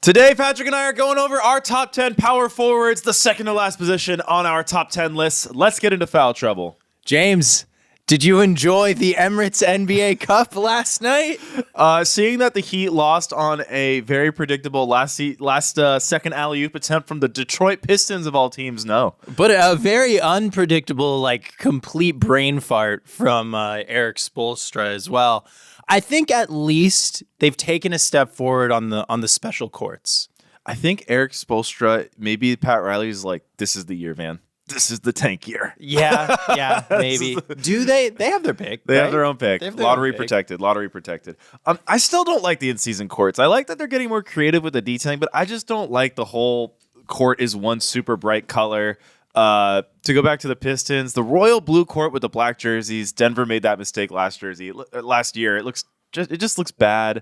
Today, Patrick and I are going over our top 10 power forwards, the second to last position on our top 10 list. Let's get into foul trouble. James, did you enjoy the Emirates NBA Cup last night? Seeing that the Heat lost on a very predictable last second alley-oop attempt from the Detroit Pistons of all teams, no. But a very unpredictable, complete brain fart from Eric Spoelstra as well. I think at least they've taken a step forward on the special courts. I think Eric Spoelstra, maybe Pat Riley's like, this is the year, man. This is the tank year. Yeah, maybe. Do they? They have their pick. They have their own pick. Lottery protected. I still don't like the in-season courts. I like that they're getting more creative with the detailing, but I just don't like the whole court is one super bright color. To go back to the Pistons, the royal blue court with the black jerseys. Denver made that mistake last year. It just looks bad.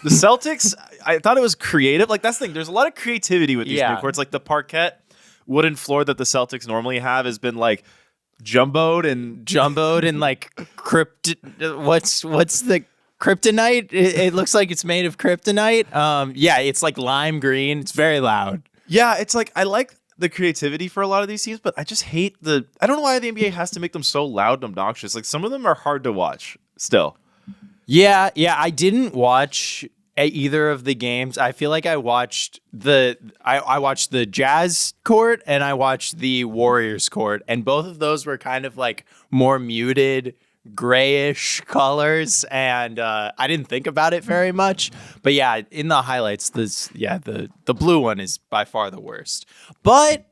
The Celtics, I thought it was creative. That's the thing. There's a lot of creativity with these new courts. Like the parquet wooden floor that the Celtics normally have has been jumboed and what's the kryptonite? It looks like it's made of kryptonite. It's like lime green. It's very loud. Yeah, it's I like the creativity for a lot of these teams, but I just hate I don't know why the NBA has to make them so loud and obnoxious. Some of them are hard to watch still. Yeah, I didn't watch either of the games. I feel like I watched I watched the Jazz court and I watched the Warriors court, and both of those were kind of more muted grayish colors, and I didn't think about it very much. But yeah, in the highlights, the blue one is by far the worst. But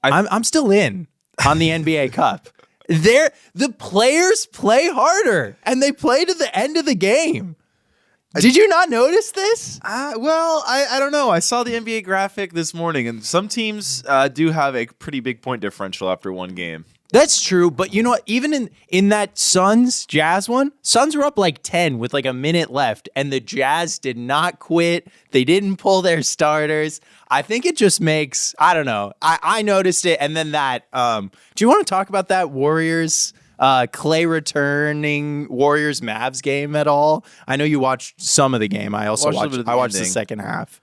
I'm still in on the NBA Cup. The players play harder, and they play to the end of the game. Did you not notice this? I don't know. I saw the NBA graphic this morning, and some teams do have a pretty big point differential after one game. That's true, but you know what? Even in that Suns-Jazz one, Suns were up 10 with a minute left, and the Jazz did not quit. They didn't pull their starters. I think it just makes, I don't know. I noticed it, and then that, do you want to talk about that Warriors, Clay returning Warriors-Mavs game at all? I know you watched some of the game. I also watched the second half.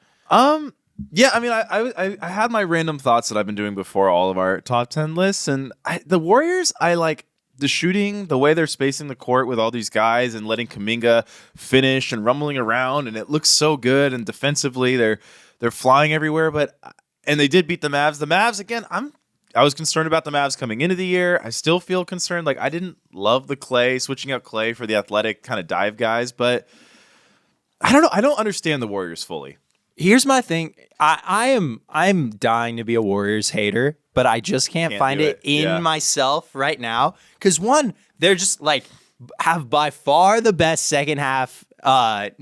Yeah, I mean, I had my random thoughts that I've been doing before all of our top 10 lists, and the Warriors, I like the shooting, the way they're spacing the court with all these guys and letting Kuminga finish and rumbling around, and it looks so good. And defensively, they're flying everywhere. And they did beat the Mavs. The Mavs again. I was concerned about the Mavs coming into the year. I still feel concerned. I didn't love the Clay switching out Clay for the athletic kind of dive guys, but I don't know. I don't understand the Warriors fully. Here's my thing. I'm dying to be a Warriors hater, but I just can't find it in myself right now. Because one, they're just have by far the best second half of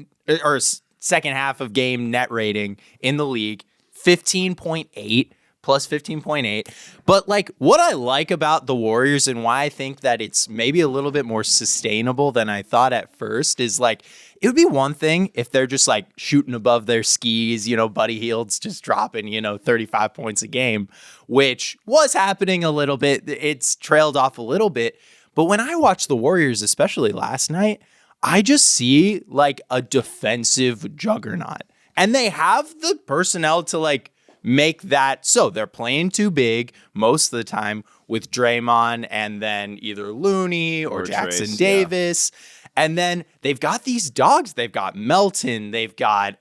game net rating in the league, 15.8 plus 15.8. But what I like about the Warriors and why I think that it's maybe a little bit more sustainable than I thought at first is it would be one thing if they're just shooting above their skis, Buddy Hield's just dropping, 35 points a game, which was happening a little bit. It's trailed off a little bit. But when I watch the Warriors, especially last night, I just see a defensive juggernaut. And they have the personnel to make that so they're playing too big most of the time with Draymond and then either Looney or Jackson Trace, Davis. Yeah. And then they've got these dogs. They've got Melton. They've got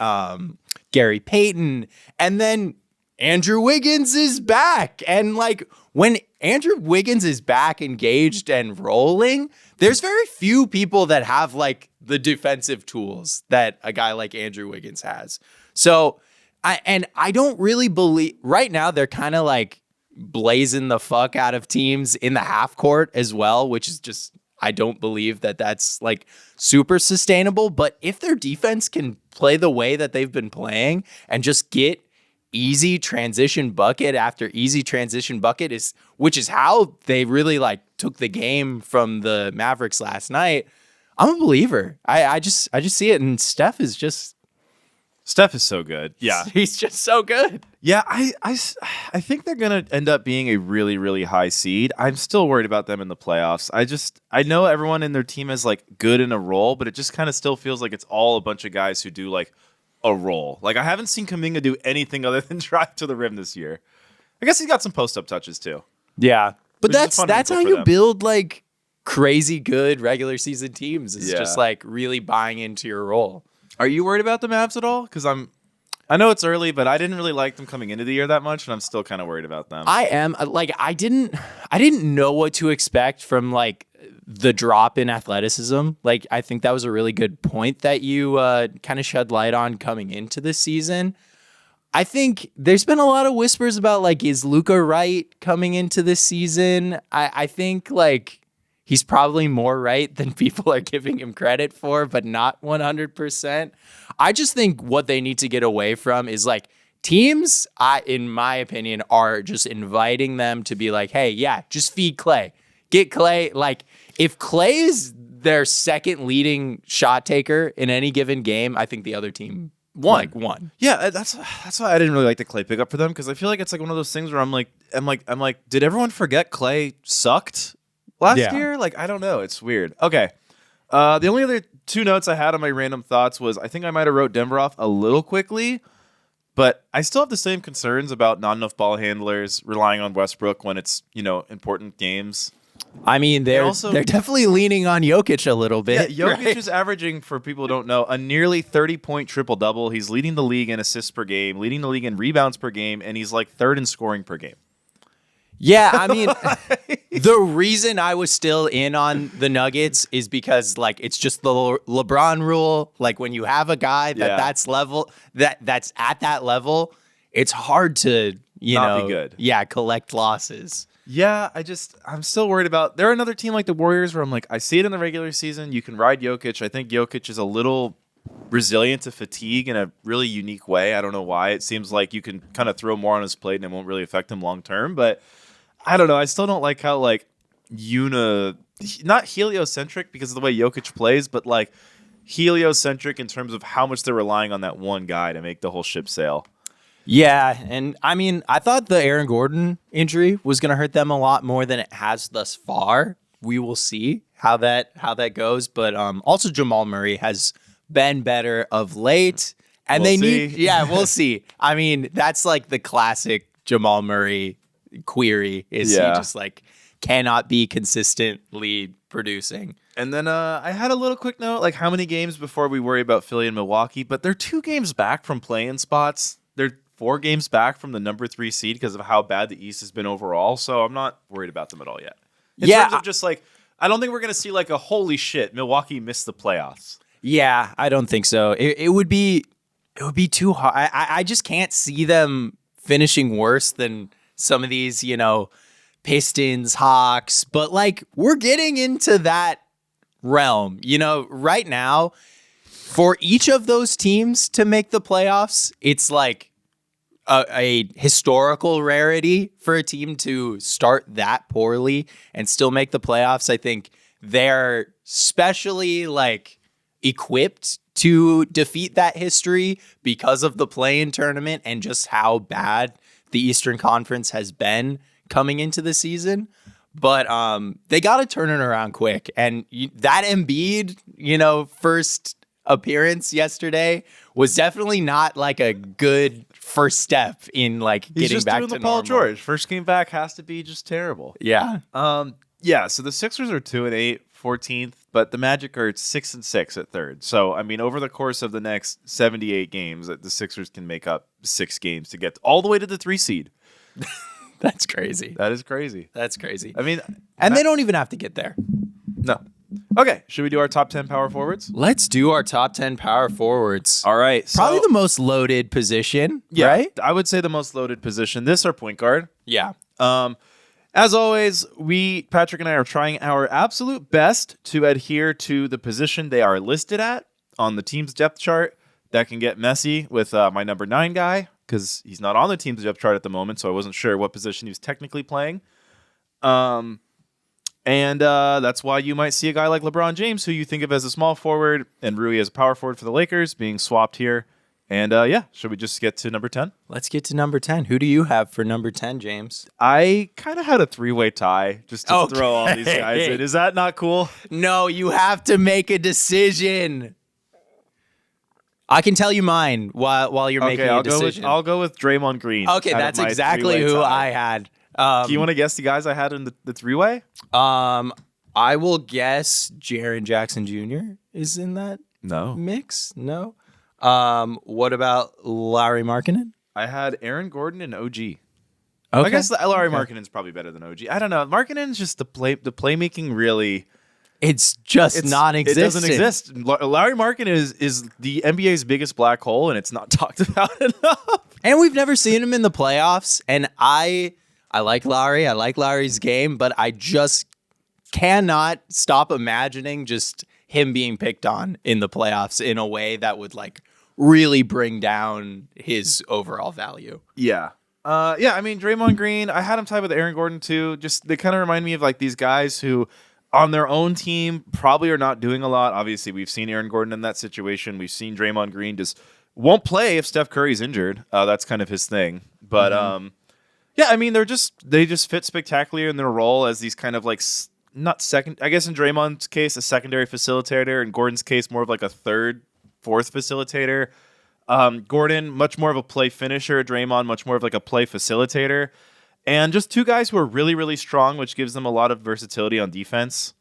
Gary Payton. And then Andrew Wiggins is back. And when Andrew Wiggins is back, engaged and rolling, there's very few people that have the defensive tools that a guy like Andrew Wiggins has. So I don't really believe right now they're kind of blazing the fuck out of teams in the half court as well, which is just, I don't believe that that's super sustainable. But if their defense can play the way that they've been playing and just get easy transition bucket after easy transition bucket, which is how they really took the game from the Mavericks last night, I'm a believer. I just see it, and Steph is so good. Yeah. He's just so good. Yeah, I think they're going to end up being a really, really high seed. I'm still worried about them in the playoffs. I know everyone in their team is good in a role, but it just kind of still feels like it's all a bunch of guys who do a role. Like I haven't seen Kuminga do anything other than drive to the rim this year. I guess he's got some post up touches too. Yeah, but Which is a fun that's how wrinkle for you them. build like crazy good regular season teams. Is Yeah. just like really buying into your role. Are you worried about the Mavs at all? Because I know it's early, but I didn't really like them coming into the year that much, and I'm still kind of worried about them. I am like I didn't know what to expect from like the drop in athleticism. Like I think that was a really good point that you kind of shed light on coming into the season. I think there's been a lot of whispers about like, is Luka right coming into this season? I think like he's probably more right than people are giving him credit for, but not 100%. I just think what they need to get away from is like teams, in my opinion, are just inviting them to be like, hey, yeah, just feed Clay. Get Clay. Like if Clay is their second leading shot taker in any given game, I think the other team won. Yeah, that's why I didn't really like the Clay pickup for them, because I feel like it's like one of those things where I'm like, did everyone forget Clay sucked last year? Like, I don't know. It's weird. Okay. The only other two notes I had on my random thoughts was I think I might have wrote Denver off a little quickly, but I still have the same concerns about not enough ball handlers, relying on Westbrook when it's, important games. I mean, they're definitely leaning on Jokic a little bit. Yeah, Jokic right? is averaging, for people who don't know, a nearly 30-point triple-double. He's leading the league in assists per game, leading the league in rebounds per game, and he's like third in scoring per game. Yeah, I mean, the reason I was still in on the Nuggets is because like it's just the LeBron rule. Like when you have a guy that's at that level, it's hard to Not be good. Yeah, collect losses. Yeah, I'm still worried about. They're another team like the Warriors where I'm like, I see it in the regular season. You can ride Jokic. I think Jokic is a little resilient to fatigue in a really unique way. I don't know why. It seems like you can kind of throw more on his plate and it won't really affect him long term. But I don't know. I still don't like how like not heliocentric because of the way Jokic plays, but like heliocentric in terms of how much they're relying on that one guy to make the whole ship sail. Yeah, and I mean, I thought the Aaron Gordon injury was going to hurt them a lot more than it has thus far. We will see how that goes, but also Jamal Murray has been better of late, and we'll see. I mean, that's like the classic Jamal Murray query is he just like cannot be consistently producing. And then I had a little quick note, like how many games before we worry about Philly and Milwaukee, but they're 2 games back from play-in spots. They're 4 games back from the number 3 seed because of how bad the East has been overall. So I'm not worried about them at all yet. In terms of just like, I don't think we're going to see like a holy shit, Milwaukee missed the playoffs. Yeah, I don't think so. It would be too hard. I just can't see them finishing worse than some of these, Pistons, Hawks. But like, we're getting into that realm. Right now, for each of those teams to make the playoffs, it's like a historical rarity for a team to start that poorly and still make the playoffs. I think they're specially like equipped to defeat that history because of the play-in tournament and just how bad the Eastern Conference has been coming into the season. But they got to turn it around quick. And that Embiid, first appearance yesterday was definitely not like a good first step in like He's getting back to doing the Paul normal. George. First game back has to be just terrible. Yeah. So the Sixers are 2-8, 14th, but the Magic are 6-6 at third. So I mean, over the course of the next 78 games, the Sixers can make up 6 games to get all the way to the 3 seed. That's crazy. That is crazy. That's crazy. I mean, And they don't even have to get there. no. Okay, should we do our top 10 power forwards? Let's do our top 10 power forwards. All right. Probably the most loaded position, yeah, right? I would say the most loaded position. This our point guard. Yeah. As always, Patrick and I are trying our absolute best to adhere to the position they are listed at on the team's depth chart. That can get messy with my number 9 guy because he's not on the team's depth chart at the moment, so I wasn't sure what position he was technically playing. And that's why you might see a guy like LeBron James, who you think of as a small forward, and Rui as a power forward for the Lakers, being swapped here. And should we just get to number 10? Let's get to number 10. Who do you have for number 10, James? I kind of had a 3-way tie just to throw all these guys in. Is that not cool? No, you have to make a decision. I can tell you mine while you're making a decision. I'll go with Draymond Green. Okay, that's exactly who I had. Do you want to guess the guys I had in the three-way? I will guess Jaren Jackson Jr. is in that mix. No. What about Lauri Markkanen? I had Aaron Gordon and OG. Okay. I guess Lauri Markkanen's probably better than OG. I don't know. Markkanen's just the playmaking really. It's just non-existent. It doesn't exist. Lauri Markkanen is the NBA's biggest black hole, and it's not talked about enough. And we've never seen him in the playoffs. And I like Lauri. I like Lauri's game, but I just cannot stop imagining just him being picked on in the playoffs in a way that would like really bring down his overall value. Yeah. I mean, Draymond Green, I had him tied with Aaron Gordon too. Just they kind of remind me of like these guys who on their own team probably are not doing a lot. Obviously, we've seen Aaron Gordon in that situation. We've seen Draymond Green just won't play if Steph Curry's injured. That's kind of his thing. But I mean, they just fit spectacularly in their role as these kind of like not second. I guess in Draymond's case, a secondary facilitator. In Gordon's case, more of like a third, fourth facilitator. Gordon, much more of a play finisher. Draymond, much more of like a play facilitator. And just two guys who are really, really strong, which gives them a lot of versatility on defense.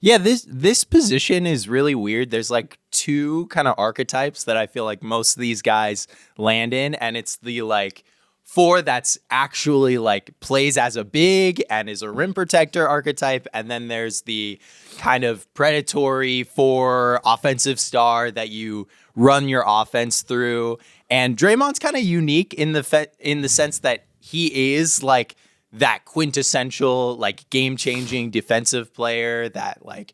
Yeah, this position is really weird. There's like two kind of archetypes that I feel like most of these guys land in. And it's the like four that's actually like plays as a big and is a rim protector archetype. And then there's the kind of predatory four offensive star that you run your offense through. And Draymond's kind of unique in the sense that he is like that quintessential like game-changing defensive player that like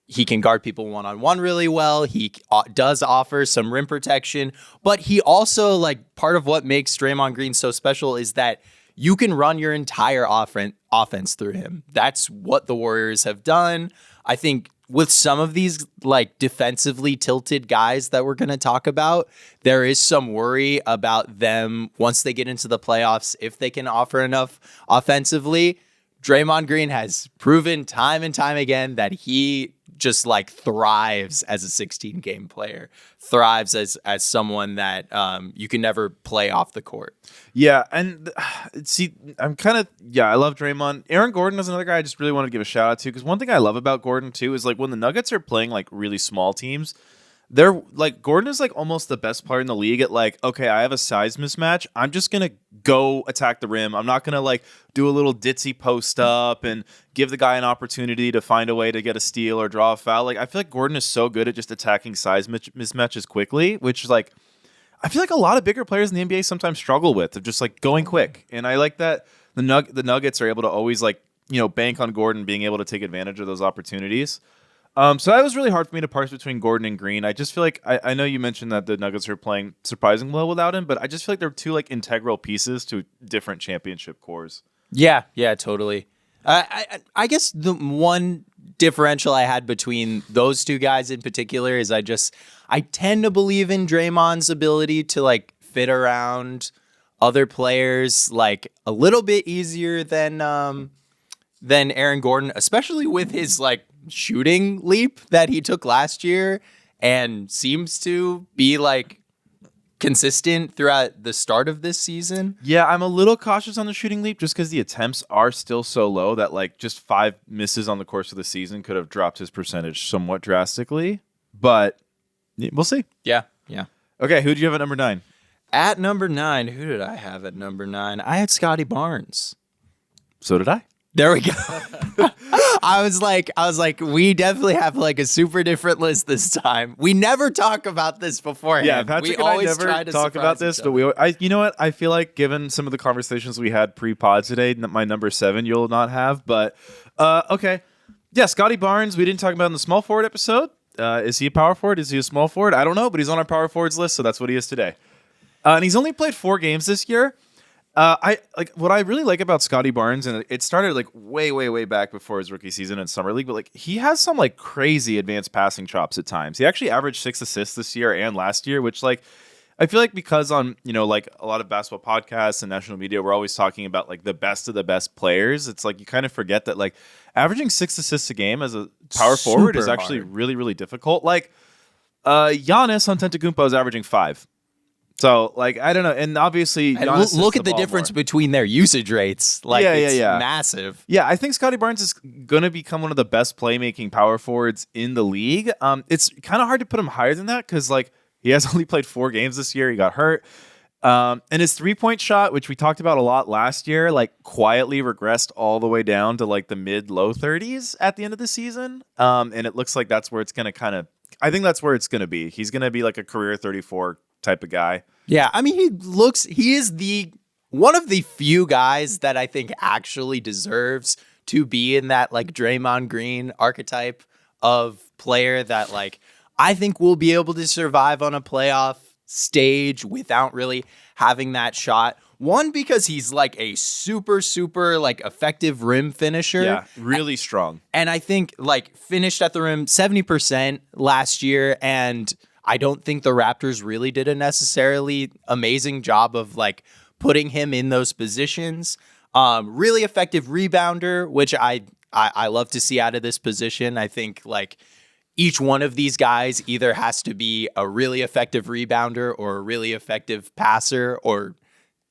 he can guard people one-on-one really well. He does offer some rim protection, but he also like part of what makes Draymond Green so special is that you can run your entire offense through him. That's what the Warriors have done. I think with some of these like defensively tilted guys that we're going to talk about, there is some worry about them once they get into the playoffs, if they can offer enough offensively. Draymond Green has proven time and time again that he just like thrives as a 16-game player, thrives as someone that you can never play off the court. Yeah, and see, I love Draymond. Aaron Gordon is another guy I just really want to give a shout out to because one thing I love about Gordon too is like when the Nuggets are playing like really small teams, they're like Gordon is like almost the best player in the league at like, okay, I have a size mismatch. I'm just going to go attack the rim. I'm not going to like do a little ditzy post up and give the guy an opportunity to find a way to get a steal or draw a foul. Like I feel like Gordon is so good at just attacking size mismatches quickly, which is like, I feel like a lot of bigger players in the NBA sometimes struggle with of just like going quick. And I like that the Nuggets are able to always like, bank on Gordon being able to take advantage of those opportunities. So that was really hard for me to parse between Gordon and Green. I just feel like I know you mentioned that the Nuggets are playing surprisingly well without him, but I just feel like they're two like integral pieces to different championship cores. Yeah, totally. I guess the one differential I had between those two guys in particular is I tend to believe in Draymond's ability to like fit around other players like a little bit easier than Aaron Gordon, especially with his like shooting leap that he took last year and seems to be like consistent throughout the start of this season. Yeah, I'm a little cautious on the shooting leap just because the attempts are still so low that like just 5 misses on the course of the season could have dropped his percentage somewhat drastically. But we'll see. Yeah. Okay, who do you have at number 9? At number 9, who did I have at number 9? I had Scottie Barnes. So did I. There we go. I was like, we definitely have like a super different list this time. We never talk about this beforehand. Yeah, Patrick and I never talk about this, but you know what? I feel like given some of the conversations we had pre-pod today, my number 7 you'll not have, but okay. Yeah, Scottie Barnes, we didn't talk about in the small forward episode. Is he a power forward? Is he a small forward? I don't know, but he's on our power forwards list, so that's what he is today. And he's only played 4 games this year. What I really like about Scottie Barnes, and it started like way back before his rookie season in summer league, but like he has some like crazy advanced passing chops at times. He actually averaged 6 assists this year and last year, which like I feel like because on like a lot of basketball podcasts and national media, we're always talking about like the best of the best players. It's like you kind of forget that like averaging 6 assists a game as a power forward is actually really, really difficult. Like Giannis Antetokounmpo is averaging 5. So, like, I don't know. And obviously, And Giannis look hits at the ball difference more. between their usage rates. Like, it's massive. Yeah, I think Scottie Barnes is going to become one of the best playmaking power forwards in the league. It's kind of hard to put him higher than that because, like, he has only played 4 games this year. He got hurt. And his 3-point shot, which we talked about a lot last year, like, quietly regressed all the way down to, like, the mid-low 30s at the end of the season. And it looks like that's where it's going to I think that's where it's going to be. He's going to be, like, a career 34 type of guy. Yeah, I mean, he is one of the few guys that I think actually deserves to be in that like Draymond Green archetype of player that like I think will be able to survive on a playoff stage without really having that shot. One, because he's like a super, super like effective rim finisher. Yeah, really strong. And I think like finished at the rim 70% last year, and I don't think the Raptors really did a necessarily amazing job of like putting him in those positions. Really effective rebounder, which I love to see out of this position. I think like each one of these guys either has to be a really effective rebounder or a really effective passer, or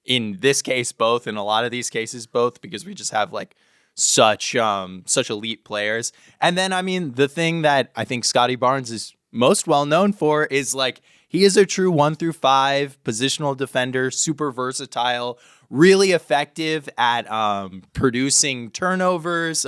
in this case, both. In a lot of these cases, both, because we just have like such elite players. And then, I mean, the thing that I think Scottie Barnes is most well known for is like he is a true 1 through 5 positional defender, super versatile, really effective at producing turnovers,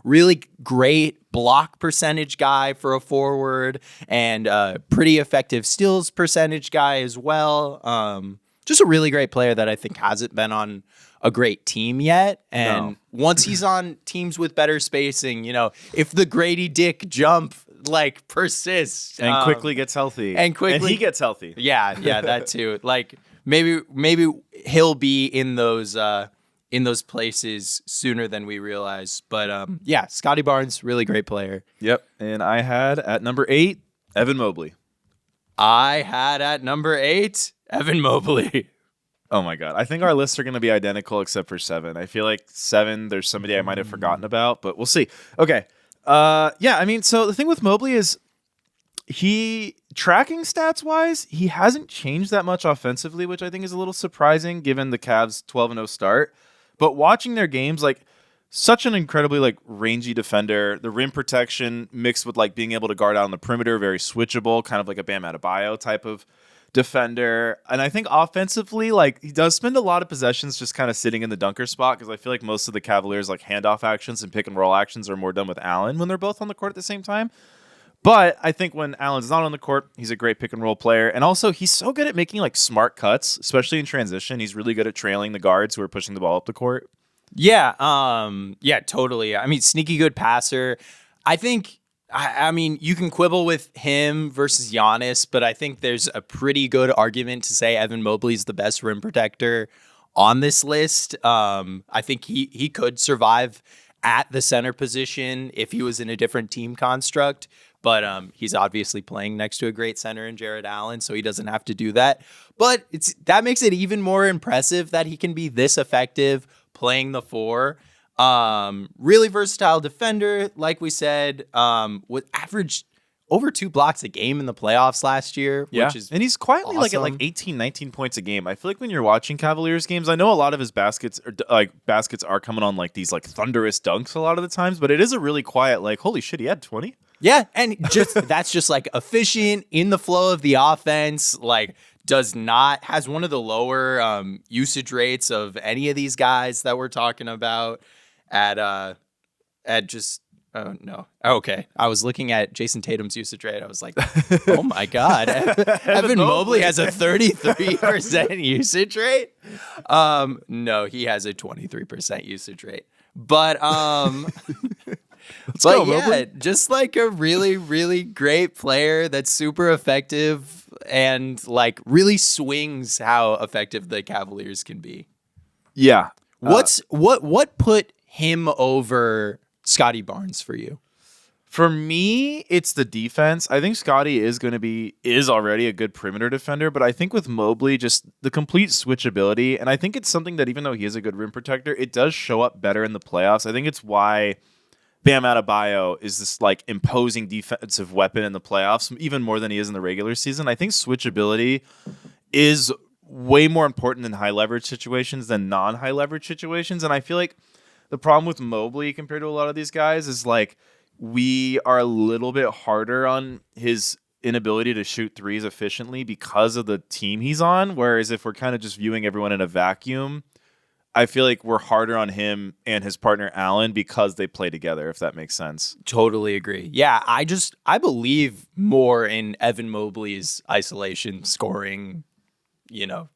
really great block percentage guy for a forward, and pretty effective steals percentage guy as well. Just a really great player that I think hasn't been on a great team yet. And once he's on teams with better spacing, you know, if the Grady Dick jump like persists And quickly gets healthy. And he gets healthy. Yeah, that too. Like maybe he'll be in those places sooner than we realize. But yeah, Scottie Barnes, really great player. Yep. And I had at number 8, Evan Mobley. I had at number 8, Evan Mobley. Oh my God. I think our lists are going to be identical except for 7. I feel like 7, there's somebody I might have forgotten about, but we'll see. Okay. Yeah, I mean, so the thing with Mobley is he, tracking stats wise, he hasn't changed that much offensively, which I think is a little surprising given the Cavs 12-0 start. But watching their games, like, such an incredibly like rangy defender. The rim protection mixed with like being able to guard out on the perimeter, very switchable, kind of like a Bam Adebayo type of defender. And I think offensively, like, he does spend a lot of possessions just kind of sitting in the dunker spot, because I feel like most of the Cavaliers like handoff actions and pick and roll actions are more done with Allen when they're both on the court at the same time. But I think when Allen's not on the court, he's a great pick and roll player. And also he's so good at making like smart cuts, especially in transition. He's really good at trailing the guards who are pushing the ball up the court. Yeah, yeah, totally. I mean, sneaky good passer. I think, I mean, you can quibble with him versus Giannis, but I think there's a pretty good argument to say Evan Mobley's the best rim protector on this list. I think he could survive at the center position if he was in a different team construct, but he's obviously playing next to a great center in Jared Allen, so he doesn't have to do that. But that makes it even more impressive that he can be this effective playing the 4. Really versatile defender, like we said, with average over 2 blocks a game in the playoffs last year. Yeah, Which is and he's quietly awesome. like at like 18, 19 points a game. I feel like when you're watching Cavaliers games, I know a lot of his baskets are coming on like these like thunderous dunks a lot of the times, but it is a really quiet like, holy shit, he had 20. Yeah, and just that's just like efficient in the flow of the offense. Like has one of the lower usage rates of any of these guys that we're talking about. At just oh no, okay. I was looking at Jayson Tatum's usage rate. I was like, oh my God, Evan Mobley has a 33% usage rate. No, he has a 23% usage rate. But Let's go, yeah, Mobley. just like a really, really great player that's super effective and like really swings how effective the Cavaliers can be. Yeah. What put him over Scottie Barnes for you? For me, it's the defense. I think Scottie is already a good perimeter defender, but I think with Mobley, just the complete switchability, and I think it's something that even though he is a good rim protector, it does show up better in the playoffs. I think it's why Bam Adebayo is this like imposing defensive weapon in the playoffs, even more than he is in the regular season. I think switchability is way more important in high leverage situations than non-high leverage situations. And I feel like the problem with Mobley compared to a lot of these guys is like we are a little bit harder on his inability to shoot threes efficiently because of the team he's on. Whereas if we're kind of just viewing everyone in a vacuum, I feel like we're harder on him and his partner Allen because they play together, if that makes sense. Totally agree. Yeah, I believe more in Evan Mobley's isolation scoring,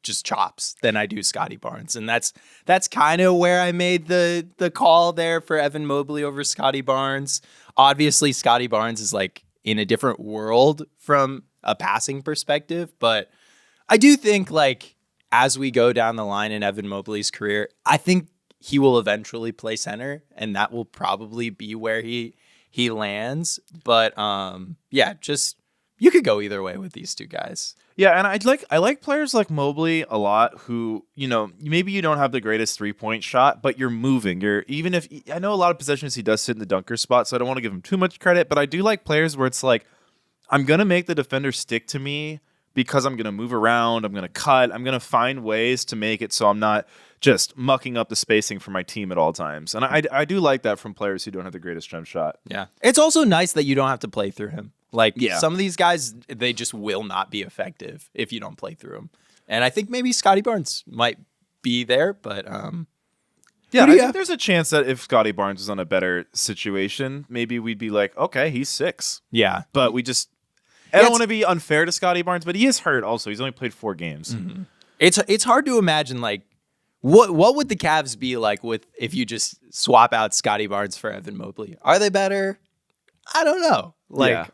just chops than I do Scottie Barnes. And that's kind of where I made the call there for Evan Mobley over Scottie Barnes. Obviously, Scottie Barnes is like in a different world from a passing perspective, but I do think like as we go down the line in Evan Mobley's career, I think he will eventually play center, and that will probably be where he lands. But just you could go either way with these two guys. Yeah, and I like players like Mobley a lot who, maybe you don't have the greatest 3-point shot, but you're moving. Even if I know a lot of possessions he does sit in the dunker spot, so I don't want to give him too much credit, but I do like players where it's like I'm going to make the defender stick to me because I'm going to move around, I'm going to cut, I'm going to find ways to make it so I'm not just mucking up the spacing for my team at all times. And I do like that from players who don't have the greatest jump shot. Yeah. It's also nice that you don't have to play through him. Like some of these guys, they just will not be effective if you don't play through them. And I think maybe Scottie Barnes might be there, but I think there's a chance that if Scottie Barnes was on a better situation, maybe we'd be like, okay, he's 6. Yeah. But we just... I don't want to be unfair to Scottie Barnes, but he is hurt also. He's only played 4 games. Mm-hmm. It's hard to imagine, like, what would the Cavs be like if you just swap out Scottie Barnes for Evan Mobley? Are they better? I don't know.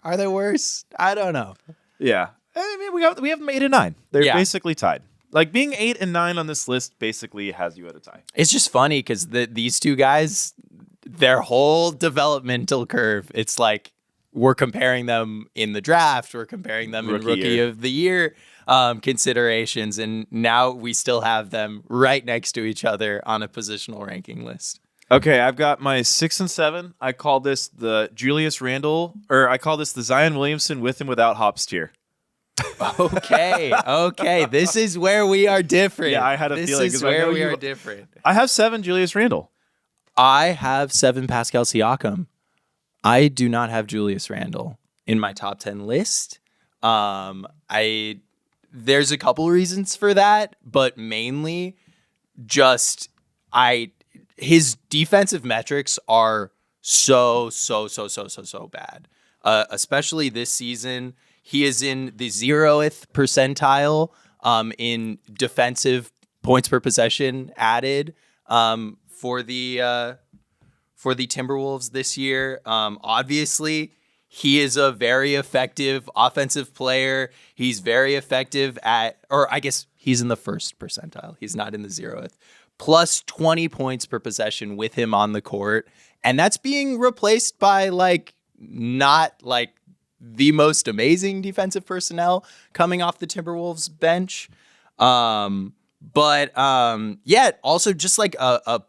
Are they worse? I don't know. Yeah. I mean, we have them 8 and 9. They're basically tied. Like, being 8 and 9 on this list basically has you at a tie. It's just funny because these two guys, their whole developmental curve, it's like, we're comparing them in the draft. We're comparing them in Rookie of the Year considerations. And now we still have them right next to each other on a positional ranking list. Okay, I've got my 6 and 7. I call this the Julius Randle, or I call this the Zion Williamson with and without hops tier. Okay. This is where we are different. Yeah, I had a feeling. This is where we are different. I have 7 Julius Randle. I have 7 Pascal Siakam. I do not have Julius Randle in my top 10 list. There's a couple reasons for that, but mainly just his defensive metrics are so bad. Especially this season, he is in the 0th percentile in defensive points per possession added for the Timberwolves this year. Obviously, he is a very effective offensive player. He's very effective or I guess he's in the 1st percentile. He's not in the 0th. Plus 20 points per possession with him on the court. And that's being replaced by not the most amazing defensive personnel coming off the Timberwolves bench. Also just like a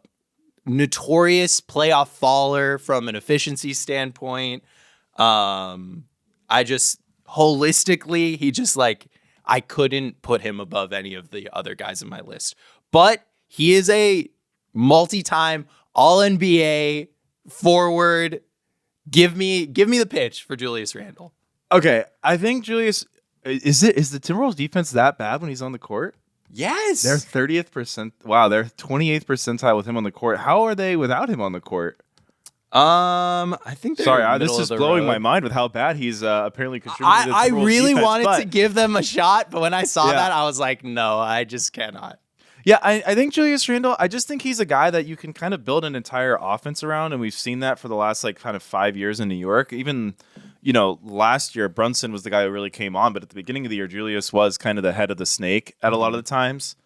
notorious playoff faller from an efficiency standpoint. I just holistically, he just I couldn't put him above any of the other guys in my list. But he is a multi-time All-NBA forward. Give me the pitch for Julius Randle. Okay, I think Julius is the Timberwolves defense that bad when he's on the court? Yes. They're 30th Wow, they're 28th percentile with him on the court. How are they without him on the court? I think they're this is blowing my mind with how bad he's apparently contributed to the I Timberwolves really defense, wanted to give them a shot, but when I saw Yeah. that, I was like, no, I just cannot. Yeah, I think Julius Randle, I just think he's a guy that you can kind of build an entire offense around, and we've seen that for the last kind of 5 years in New York. Even, last year, Brunson was the guy who really came on, but at the beginning of the year, Julius was kind of the head of the snake at a lot of the times.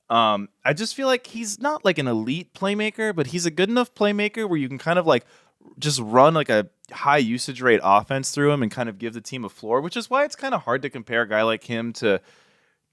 I just feel like he's not an elite playmaker, but he's a good enough playmaker where you can kind of just run a high usage rate offense through him and kind of give the team a floor, which is why it's kind of hard to compare a guy like him to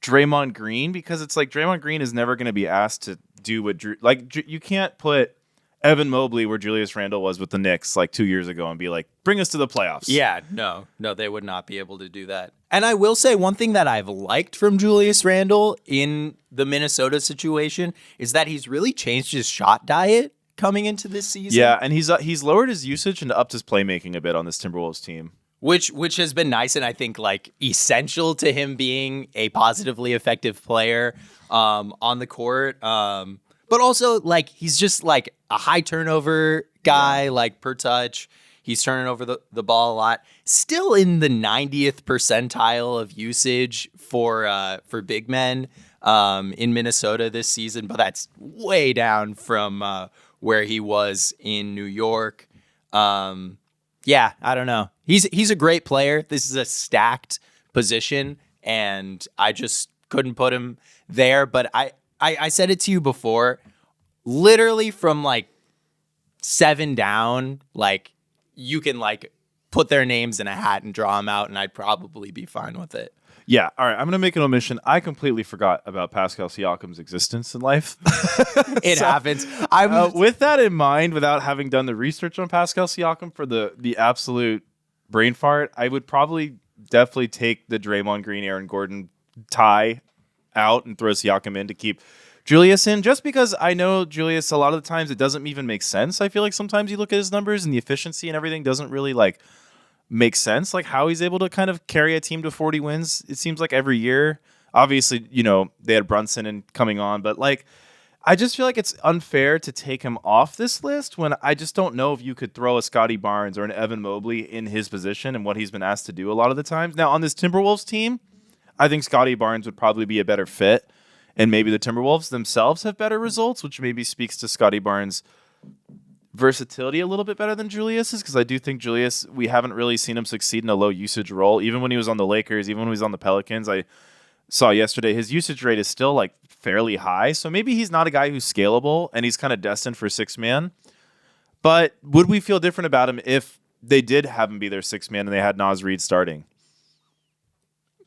Draymond Green, because it's Draymond Green is never going to be asked to do what you can't put Evan Mobley where Julius Randle was with the Knicks like 2 years ago and be like, bring us to the playoffs. Yeah, no, they would not be able to do that. And I will say one thing that I've liked from Julius Randle in the Minnesota situation is that he's really changed his shot diet coming into this season. Yeah, and he's lowered his usage and upped his playmaking a bit on this Timberwolves team. Which has been nice and I think like essential to him being a positively effective player on the court. But also like he's just like a high turnover guy, like per touch. He's turning over the ball a lot. Still in the 90th percentile of usage for big men in Minnesota this season, but that's way down from where he was in New York. Yeah, I don't know. He's a great player. This is a stacked position, and I just couldn't put him there. But I said it to you before. Literally from like 7 down, like you can like put their names in a hat and draw them out, and I'd probably be fine with it. Yeah. All right. I'm going to make an omission. I completely forgot about Pascal Siakam's existence in life. It happens. With that in mind, without having done the research on Pascal Siakam for the absolute brain fart, I would probably definitely take the Draymond Green, Aaron Gordon tie out and throw Siakam in to keep Julius in, just because I know Julius, a lot of the times it doesn't even make sense. I feel like sometimes you look at his numbers and the efficiency and everything doesn't really like make sense, like how he's able to kind of carry a team to 40 wins. It seems like every year. Obviously, you know, they had Brunson and coming on, but like I just feel like it's unfair to take him off this list when I just don't know if you could throw a Scottie Barnes or an Evan Mobley in his position and what he's been asked to do a lot of the times. Now, on this Timberwolves team, I think Scottie Barnes would probably be a better fit, and maybe the Timberwolves themselves have better results, which maybe speaks to Scottie Barnes' versatility a little bit better than Julius's, because I do think Julius, we haven't really seen him succeed in a low usage role. Even when he was on the Lakers, even when he was on the Pelicans, I saw yesterday his usage rate is still like fairly high. So maybe he's not a guy who's scalable and he's kind of destined for 6-man. But would we feel different about him if they did have him be their 6-man and they had Naz Reid starting?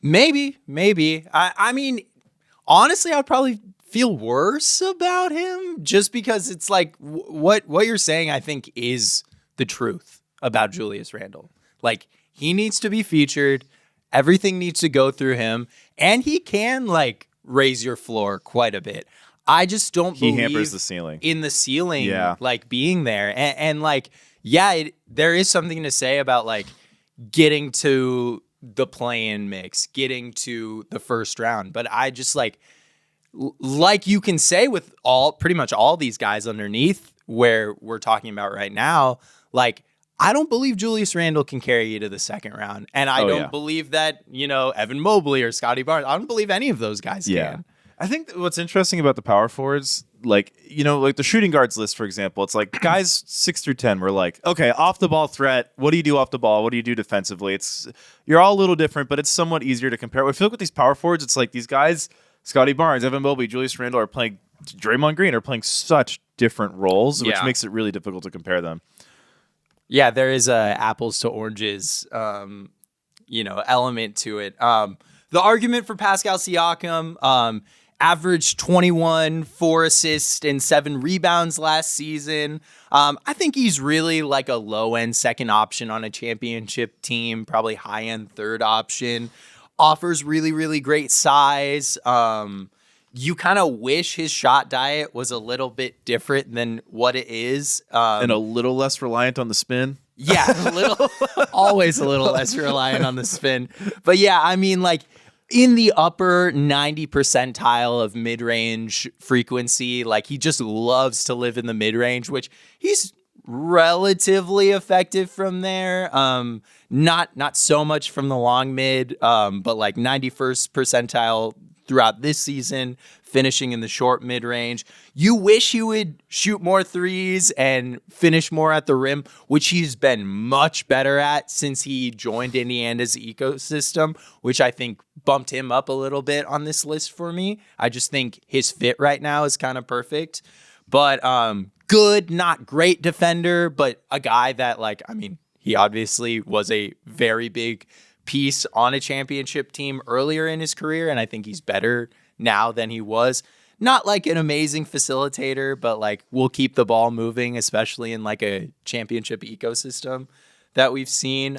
Maybe. I mean, honestly, I would probably feel worse about him just because it's like what you're saying, I think, is the truth about Julius Randle. Like, he needs to be featured. Everything needs to go through him. And he can, like, raise your floor quite a bit. I just don't believe he hampers the ceiling. In the ceiling, like, being there. And like, yeah, there is something to say about, like, getting to the play-in mix, getting to the first round. But I just, like you can say with pretty much all these guys underneath where we're talking about right now, like, I don't believe Julius Randle can carry you to the second round. And I don't believe that, you know, Evan Mobley or Scottie Barnes, I don't believe any of those guys can. I think what's interesting about the power forwards, like, you know, like the shooting guards list, for example, it's like guys 6 through 10, we're like, okay, off the ball threat. What do you do off the ball? What do you do defensively? You're all a little different, but it's somewhat easier to compare. I feel like with these power forwards, it's like these guys, Scottie Barnes, Evan Mobley, Julius Randle are playing, Draymond Green are playing such different roles, which makes it really difficult to compare them. Yeah, there is a apples to oranges, element to it. The argument for Pascal Siakam, averaged 21, 4 assists, and 7 rebounds last season. I think he's really like a low-end second option on a championship team, probably high-end third option. Offers really, really great size. You kind of wish his shot diet was a little bit different than what it is. And a little less reliant on the spin. Yeah, always a little less reliant on the spin. But yeah, I mean, like, in the upper 90 percentile of mid-range frequency, like, he just loves to live in the mid-range, which he's relatively effective from there. Not so much from the long mid, but like 91st percentile throughout this season, finishing in the short mid-range. You wish he would shoot more threes and finish more at the rim, which he's been much better at since he joined Indiana's ecosystem, which I think bumped him up a little bit on this list for me. I just think his fit right now is kind of perfect. But good, not great defender, but a guy that, like, I mean, he obviously was a very big piece on a championship team earlier in his career, and I think he's better now than he was. not like an amazing facilitator, but like will keep the ball moving, especially in like a championship ecosystem that we've seen.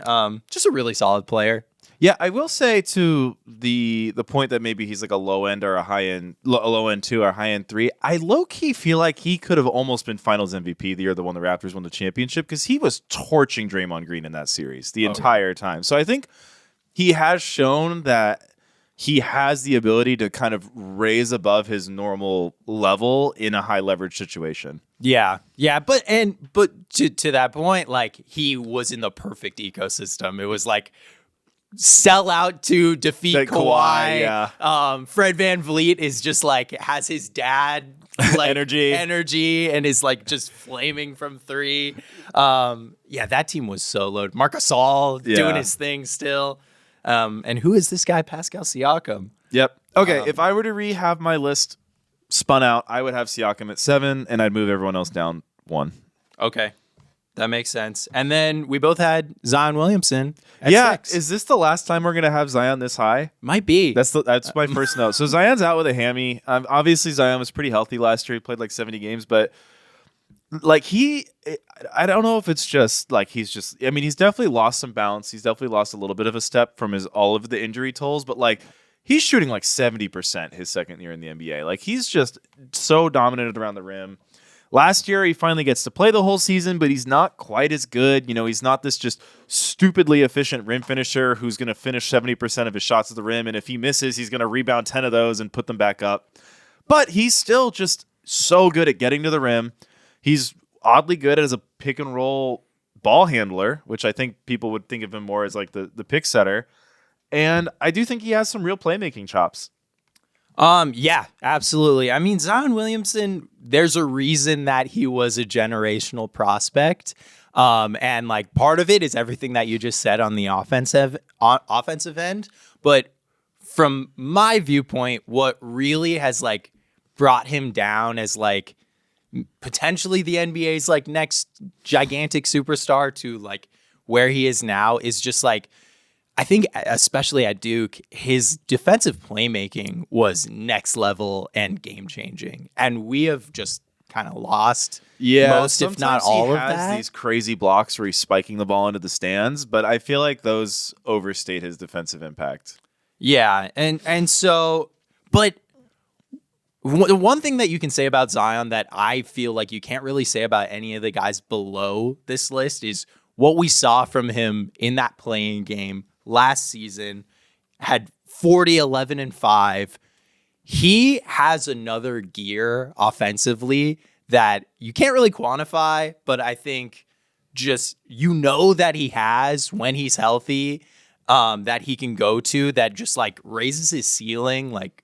Just a really solid player. Yeah, I will say to the point that maybe he's like a low end or a high end, a low end 2 or high end 3. I low key feel like he could have almost been Finals MVP the year the Raptors won the championship, because he was torching Draymond Green in that series the entire time. So I think he has shown that he has the ability to kind of raise above his normal level in a high leverage situation. Yeah, but to that point, like he was in the perfect ecosystem. It was like sell out to defeat Kawhi. Yeah. Fred VanVleet is just like has his dad like energy and is like just flaming from 3. That team was so loaded. Marc Gasol doing his thing still. And who is this guy, Pascal Siakam? Yep. Okay, if I were to have my list spun out, I would have Siakam at 7, and I'd move everyone else down 1. Okay. That makes sense. And then we both had Zion Williamson at 6. Is this the last time we're going to have Zion this high? Might be. That's my first note. So Zion's out with a hammy. Obviously, Zion was pretty healthy last year. He played like 70 games, but like I don't know if it's just like he's definitely lost some bounce. He's definitely lost a little bit of a step from all of the injury tolls, but like he's shooting like 70% his second year in the NBA. Like he's just so dominant around the rim. Last year, he finally gets to play the whole season, but he's not quite as good. You know, he's not this just stupidly efficient rim finisher who's going to finish 70% of his shots at the rim, and if he misses, he's going to rebound 10 of those and put them back up. But he's still just so good at getting to the rim. He's oddly good as a pick and roll ball handler, which I think people would think of him more as like the pick setter. And I do think he has some real playmaking chops. Yeah, absolutely. I mean, Zion Williamson, there's a reason that he was a generational prospect. And like part of it is everything that you just said on the offensive end. But from my viewpoint, what really has like brought him down as like potentially the NBA's like next gigantic superstar to like where he is now is just like, I think especially at Duke, his defensive playmaking was next level and game changing. And we have just kind of lost most, if not all of that. He has these crazy blocks where he's spiking the ball into the stands, but I feel like those overstate his defensive impact. Yeah. And so, but the one thing that you can say about Zion that I feel like you can't really say about any of the guys below this list is what we saw from him in that playing game last season. Had 40, 11, and 5. He has another gear offensively that you can't really quantify, but I think just that he has when he's healthy, that he can go to that just like raises his ceiling like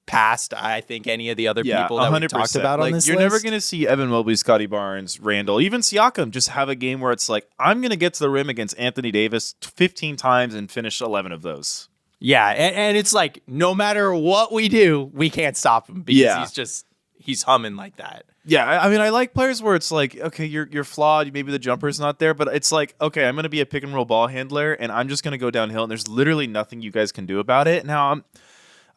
past I think any of the other people that we talked about on this list. You're never going to see Evan Mobley, Scottie Barnes, Randle, even Siakam just have a game where it's like, I'm going to get to the rim against Anthony Davis 15 times and finish 11 of those. Yeah, and it's like no matter what we do, we can't stop him because he's humming like that. Yeah, I mean, I like players where it's like, okay, you're flawed, maybe the jumper's not there, but it's like, okay, I'm going to be a pick and roll ball handler, and I'm just going to go downhill, and there's literally nothing you guys can do about it. Now,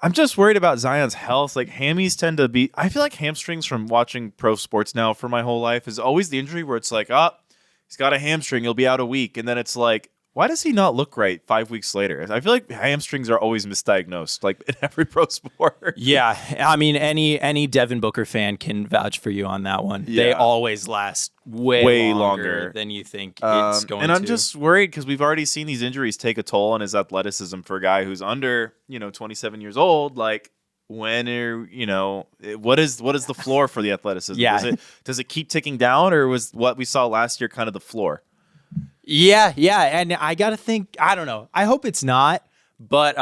I'm just worried about Zion's health. Like hammies tend to be, I feel like hamstrings from watching pro sports now for my whole life is always the injury where it's like, he's got a hamstring, he'll be out a week, and then it's like, why does he not look right 5 weeks later? I feel like hamstrings are always misdiagnosed, like in every pro sport. Yeah, I mean, any Devin Booker fan can vouch for you on that one. Yeah. They always last way longer than you think it's going to. And I'm just worried because we've already seen these injuries take a toll on his athleticism for a guy who's under 27 years old. Like, what is the floor for the athleticism? Yeah. Does it keep ticking down, or was what we saw last year kind of the floor? Yeah, and I gotta think. I don't know. I hope it's not, but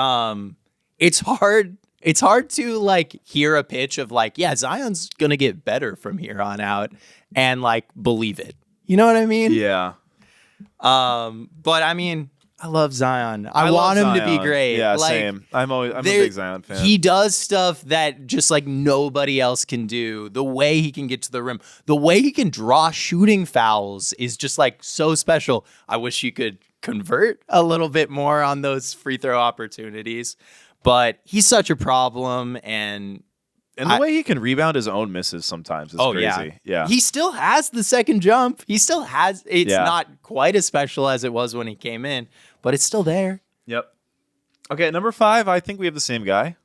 it's hard. It's hard to like hear a pitch of like, yeah, Zion's gonna get better from here on out, and like believe it. You know what I mean? Yeah. But I mean, I love Zion. I want him to be great. Yeah, like, same. I'm a big Zion fan. He does stuff that just like nobody else can do. The way he can get to the rim, the way he can draw shooting fouls is just like so special. I wish he could convert a little bit more on those free throw opportunities, but he's such a problem. And And the way he can rebound his own misses sometimes is crazy. Yeah. He still has the second jump. He still has, it's not quite as special as it was when he came in, but it's still there. Yep. Okay, number 5, I think we have the same guy.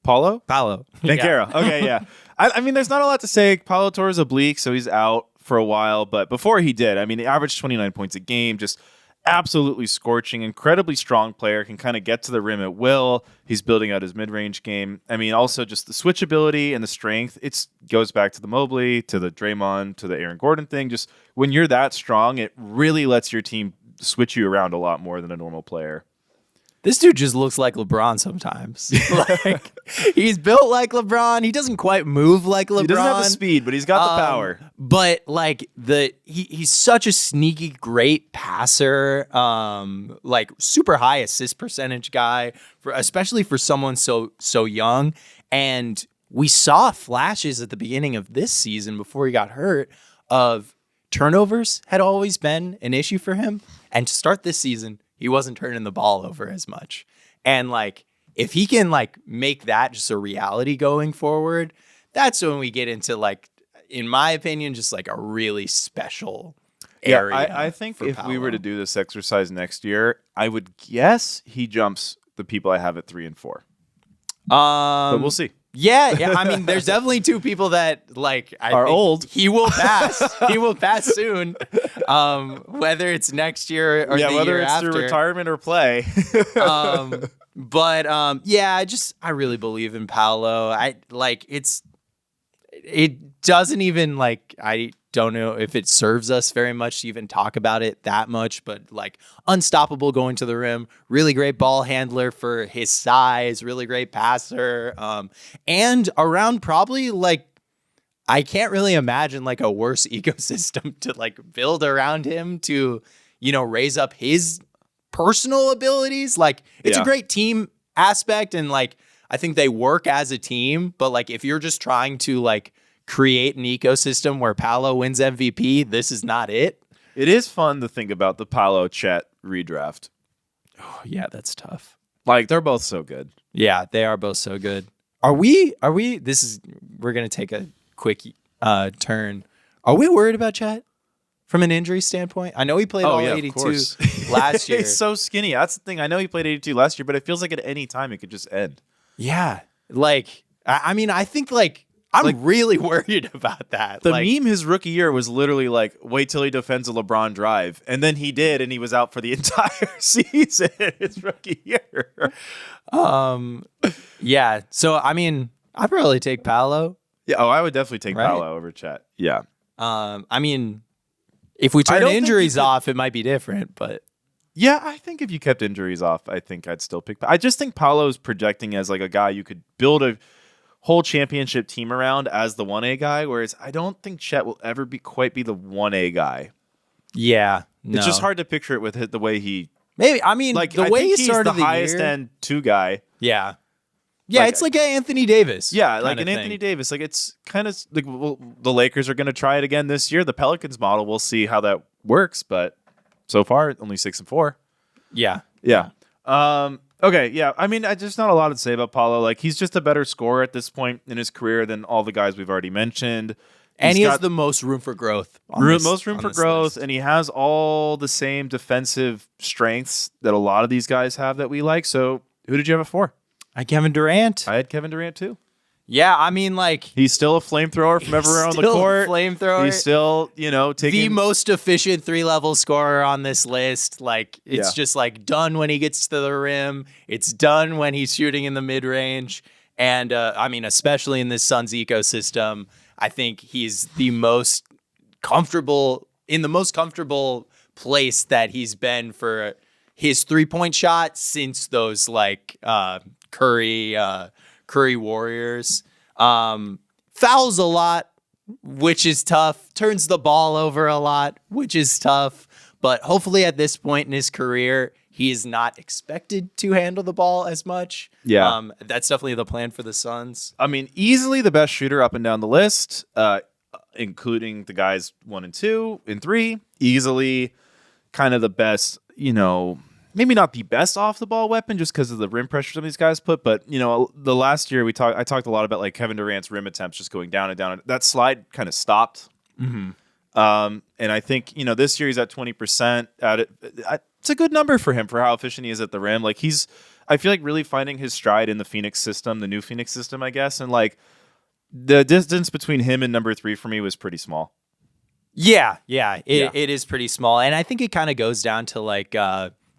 Paolo Banchero. Okay, yeah. I mean, there's not a lot to say. Paolo tore his oblique, so he's out for a while. But before he did, I mean, he averaged 29 points a game, just absolutely scorching, incredibly strong player, can kind of get to the rim at will. He's building out his mid-range game. I mean, also just the switchability and the strength. It goes back to the Mobley, to the Draymond, to the Aaron Gordon thing. Just when you're that strong, it really lets your team switch you around a lot more than a normal player. This dude just looks like LeBron sometimes. Like, he's built like LeBron. He doesn't quite move like LeBron. He doesn't have the speed, but he's got the power. But like he's such a sneaky, great passer. Like super high assist percentage guy, especially for someone so young. And we saw flashes at the beginning of this season before he got hurt of turnovers had always been an issue for him. And to start this season, he wasn't turning the ball over as much. And like, if he can like make that just a reality going forward, that's when we get into like, in my opinion, just like a really special area. Yeah, I think if we were to do this exercise next year, I would guess he jumps the people I have at 3 and 4. But we'll see. Yeah. I mean, there's definitely 2 people that like are old. He will pass. He will pass soon. Whether it's next year or the year after. Whether it's through retirement or play. But I really believe in Paolo. It doesn't even like, I don't know if it serves us very much to even talk about it that much, but like unstoppable going to the rim, really great ball handler for his size, really great passer, and around probably like, I can't really imagine like a worse ecosystem to like build around him to, raise up his personal abilities. Like it's a great team aspect. And like, I think they work as a team, but like, if you're just trying to like create an ecosystem where Paolo wins MVP, this is not it. It is fun to think about the Paolo Chet redraft. Oh yeah, that's tough. Like they're both so good. Yeah, they are both so good. We're going to take a quick turn. Are we worried about Chet from an injury standpoint? I know he played 82 last year. He's so skinny. That's the thing. I know he played 82 last year, but it feels like at any time it could just end. Yeah. Like, I mean, I think like, I'm really worried about that. The meme his rookie year was literally like, wait till he defends a LeBron drive. And then he did, and he was out for the entire season his rookie year. Yeah. So, I mean, I'd probably take Paolo. Yeah. Oh, I would definitely take Paolo over Chet. Yeah. I mean, if we turn injuries off, it might be different, but. Yeah, I think if you kept injuries off, I think I'd still pick. I just think Paolo's projecting as like a guy you could build a whole championship team around as the 1A guy, whereas I don't think Chet will ever quite be the 1A guy. Yeah, no. It's just hard to picture it with the way he. Maybe I mean like the way he started the highest end 2 guy. Yeah, like, it's like an Anthony Davis. Yeah, like an Anthony Davis. Like it's kind of like the Lakers are going to try it again this year. The Pelicans model, we'll see how that works, but so far only 6 and 4. Yeah. Okay, yeah. I mean, there's not a lot to say about Paolo. Like, he's just a better scorer at this point in his career than all the guys we've already mentioned. And he has the most room for growth. Most room for growth, and he has all the same defensive strengths that a lot of these guys have that we like. So, who did you have it for? I had Kevin Durant. I had Kevin Durant, too. Yeah, I mean, like... He's still a flamethrower from everywhere on the court. Flamethrower. He's still, taking... The most efficient 3-level scorer on this list. Like, it's just, like, done when he gets to the rim. It's done when he's shooting in the mid-range. And, I mean, especially in this Suns ecosystem, I think he's the most comfortable... in the most comfortable place that he's been for his 3-point shot since those, like, Curry Warriors. Fouls a lot, which is tough. Turns the ball over a lot, which is tough. But hopefully at this point in his career, he is not expected to handle the ball as much. Yeah. That's definitely the plan for the Suns. I mean, easily the best shooter up and down the list, including the guys 1 and 2 and 3. Easily kind of the best, maybe not the best off the ball weapon just because of the rim pressure some of these guys put, but the last year I talked a lot about like Kevin Durant's rim attempts just going down and down. That slide kind of stopped. Mm-hmm. And I think this year he's at 20% at it. It's a good number for him for how efficient he is at the rim. Like I feel like really finding his stride in the Phoenix system, the new Phoenix system, I guess, and like the distance between him and number 3 for me was pretty small. Yeah, it is pretty small, and I think it kind of goes down to like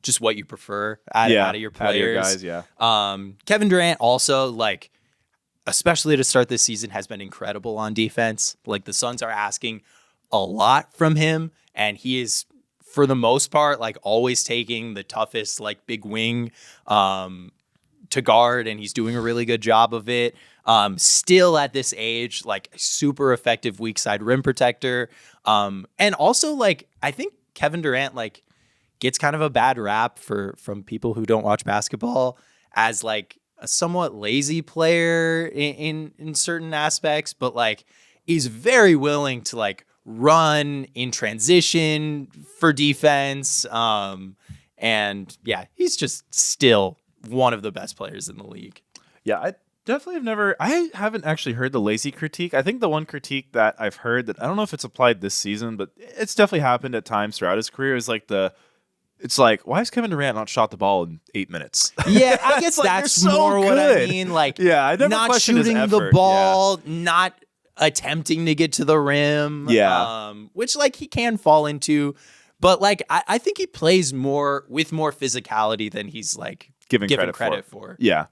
just what you prefer out of your players. Out of your guys, Kevin Durant also, like, especially to start this season, has been incredible on defense. Like, the Suns are asking a lot from him, and he is, for the most part, like, always taking the toughest, like, big wing to guard, and he's doing a really good job of it. Still at this age, like, super effective weak side rim protector. And also, like, I think Kevin Durant, like, gets kind of a bad rap from people who don't watch basketball as, like, a somewhat lazy player in certain aspects, but, like, is very willing to, like, run in transition for defense. And yeah, he's just still one of the best players in the league. Yeah, I haven't actually heard the lazy critique. I think the one critique that I've heard that I don't know if it's applied this season, but it's definitely happened at times throughout his career is like it's like, why has Kevin Durant not shot the ball in 8 minutes? Yeah, I guess that's more what I mean. Like, I never not shooting the ball, not attempting to get to the rim. Yeah. Which, like, he can fall into. But, like, I think he plays with more physicality than he's, like, given credit for. Yeah.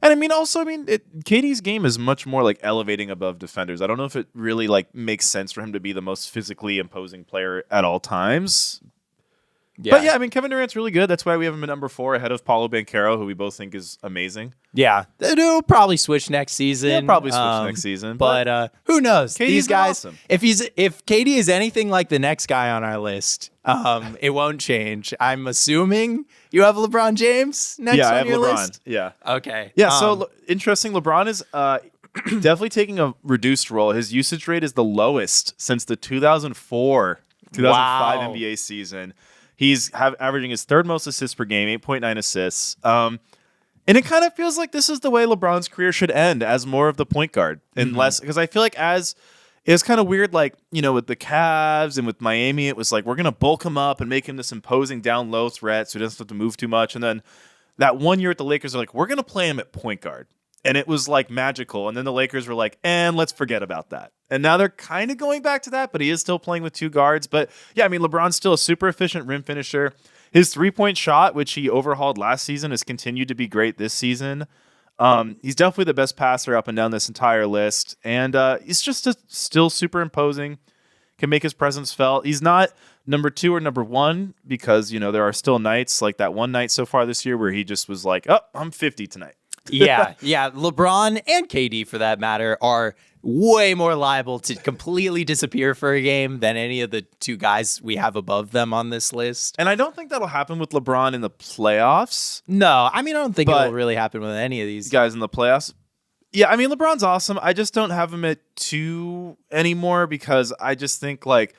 And I mean, also, KD's game is much more like elevating above defenders. I don't know if it really like makes sense for him to be the most physically imposing player at all times. Yeah. But yeah, I mean, Kevin Durant's really good. That's why we have him at number 4 ahead of Paolo Banchero, who we both think is amazing. Yeah. They'll probably switch next season. But who knows? KD's these guys, awesome. If KD is anything like the next guy on our list, it won't change. I'm assuming you have LeBron James next on your list? Yeah. Okay. Yeah, so interesting. LeBron is definitely taking a reduced role. His usage rate is the lowest since the 2005 NBA season. He's averaging his 3rd most assists per game, 8.9 assists. And it kind of feels like this is the way LeBron's career should end, as more of the point guard. And less, because I feel like it was kind of weird, like, with the Cavs and with Miami, it was like, we're going to bulk him up and make him this imposing down low threat so he doesn't have to move too much. And then that one year at the Lakers, they're like, we're going to play him at point guard. And it was like magical. And then the Lakers were like, and let's forget about that. And now they're kind of going back to that, but he is still playing with 2 guards. But yeah, I mean, LeBron's still a super efficient rim finisher. His 3-point shot, which he overhauled last season, has continued to be great this season. He's definitely the best passer up and down this entire list. And he's just still super imposing, can make his presence felt. He's not number 2 or number 1 because, there are still nights like that one night so far this year where he just was like, oh, I'm 50 tonight. Yeah. LeBron and KD, for that matter, are way more liable to completely disappear for a game than any of the 2 guys we have above them on this list. And I don't think that'll happen with LeBron in the playoffs. No, I mean, I don't think it'll really happen with any of these guys in the playoffs. Yeah, I mean, LeBron's awesome. I just don't have him at 2 anymore because I just think, like,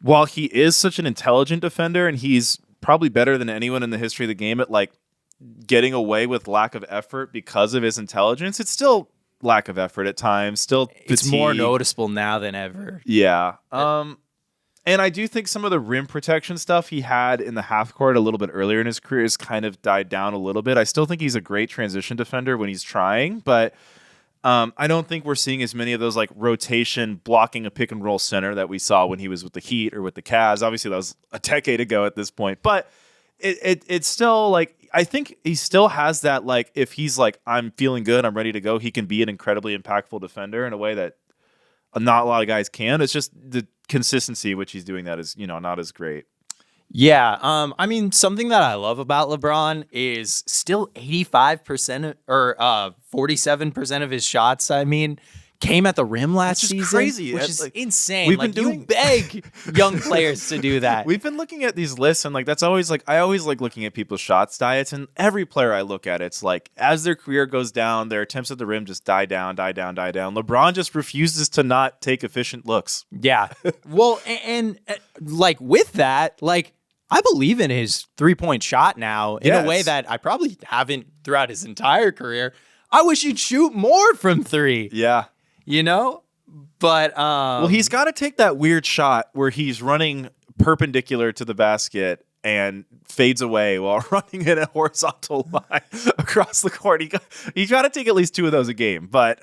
while he is such an intelligent defender and he's probably better than anyone in the history of the game at, like, getting away with lack of effort because of his intelligence, it's still lack of effort at times, still fatigue. It's more noticeable now than ever. Yeah. And I do think some of the rim protection stuff he had in the half court a little bit earlier in his career has kind of died down a little bit. I still think he's a great transition defender when he's trying, but I don't think we're seeing as many of those like rotation blocking a pick and roll center that we saw when he was with the Heat or with the Cavs. Obviously that was a decade ago at this point, but it's still like, I think he still has that, like, if he's like, I'm feeling good, I'm ready to go, he can be an incredibly impactful defender in a way that not a lot of guys can. It's just the consistency which he's doing that is, not as great. Yeah. I mean, something that I love about LeBron is still 85% or 47% of his shots, came at the rim last season. Crazy. Which is like, insane. You beg young players to do that. We've been looking at these lists, and like that's always like I always like looking at people's shots diets, and every player I look at, it's like as their career goes down, their attempts at the rim just die down. LeBron just refuses to not take efficient looks. Yeah. Well, and like with that, like I believe in his 3-point shot now in a way that I probably haven't throughout his entire career. I wish he'd shoot more from 3. Yeah. You know? But well, he's got to take that weird shot where he's running perpendicular to the basket and fades away while running in a horizontal line across the court. He's got to take at least 2 of those a game. But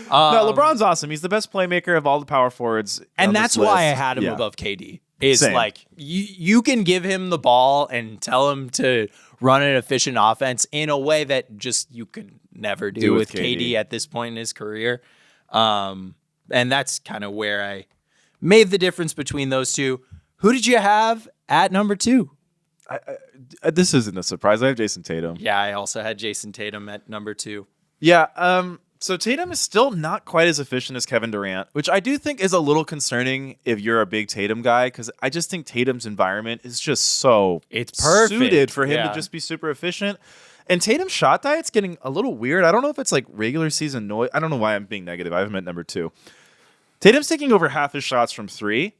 no, LeBron's awesome. He's the best playmaker of all the power forwards. And that's why I had him above KD. Is Same. Like you can give him the ball and tell him to run an efficient offense in a way that just you can never do with KD at this point in his career. And that's kind of where I made the difference between those two. Who did you have at number 2? This isn't a surprise. I have Jayson Tatum. Yeah, I also had Jayson Tatum at number 2. Yeah, so Tatum is still not quite as efficient as Kevin Durant, which I do think is a little concerning if you're a big Tatum guy, because I just think Tatum's environment is just so suited for him to just be super efficient. And Tatum's shot diet's getting a little weird. I don't know if it's like regular season noise. I don't know why I'm being negative. I have him at number 2. Tatum's taking over half his shots from 3,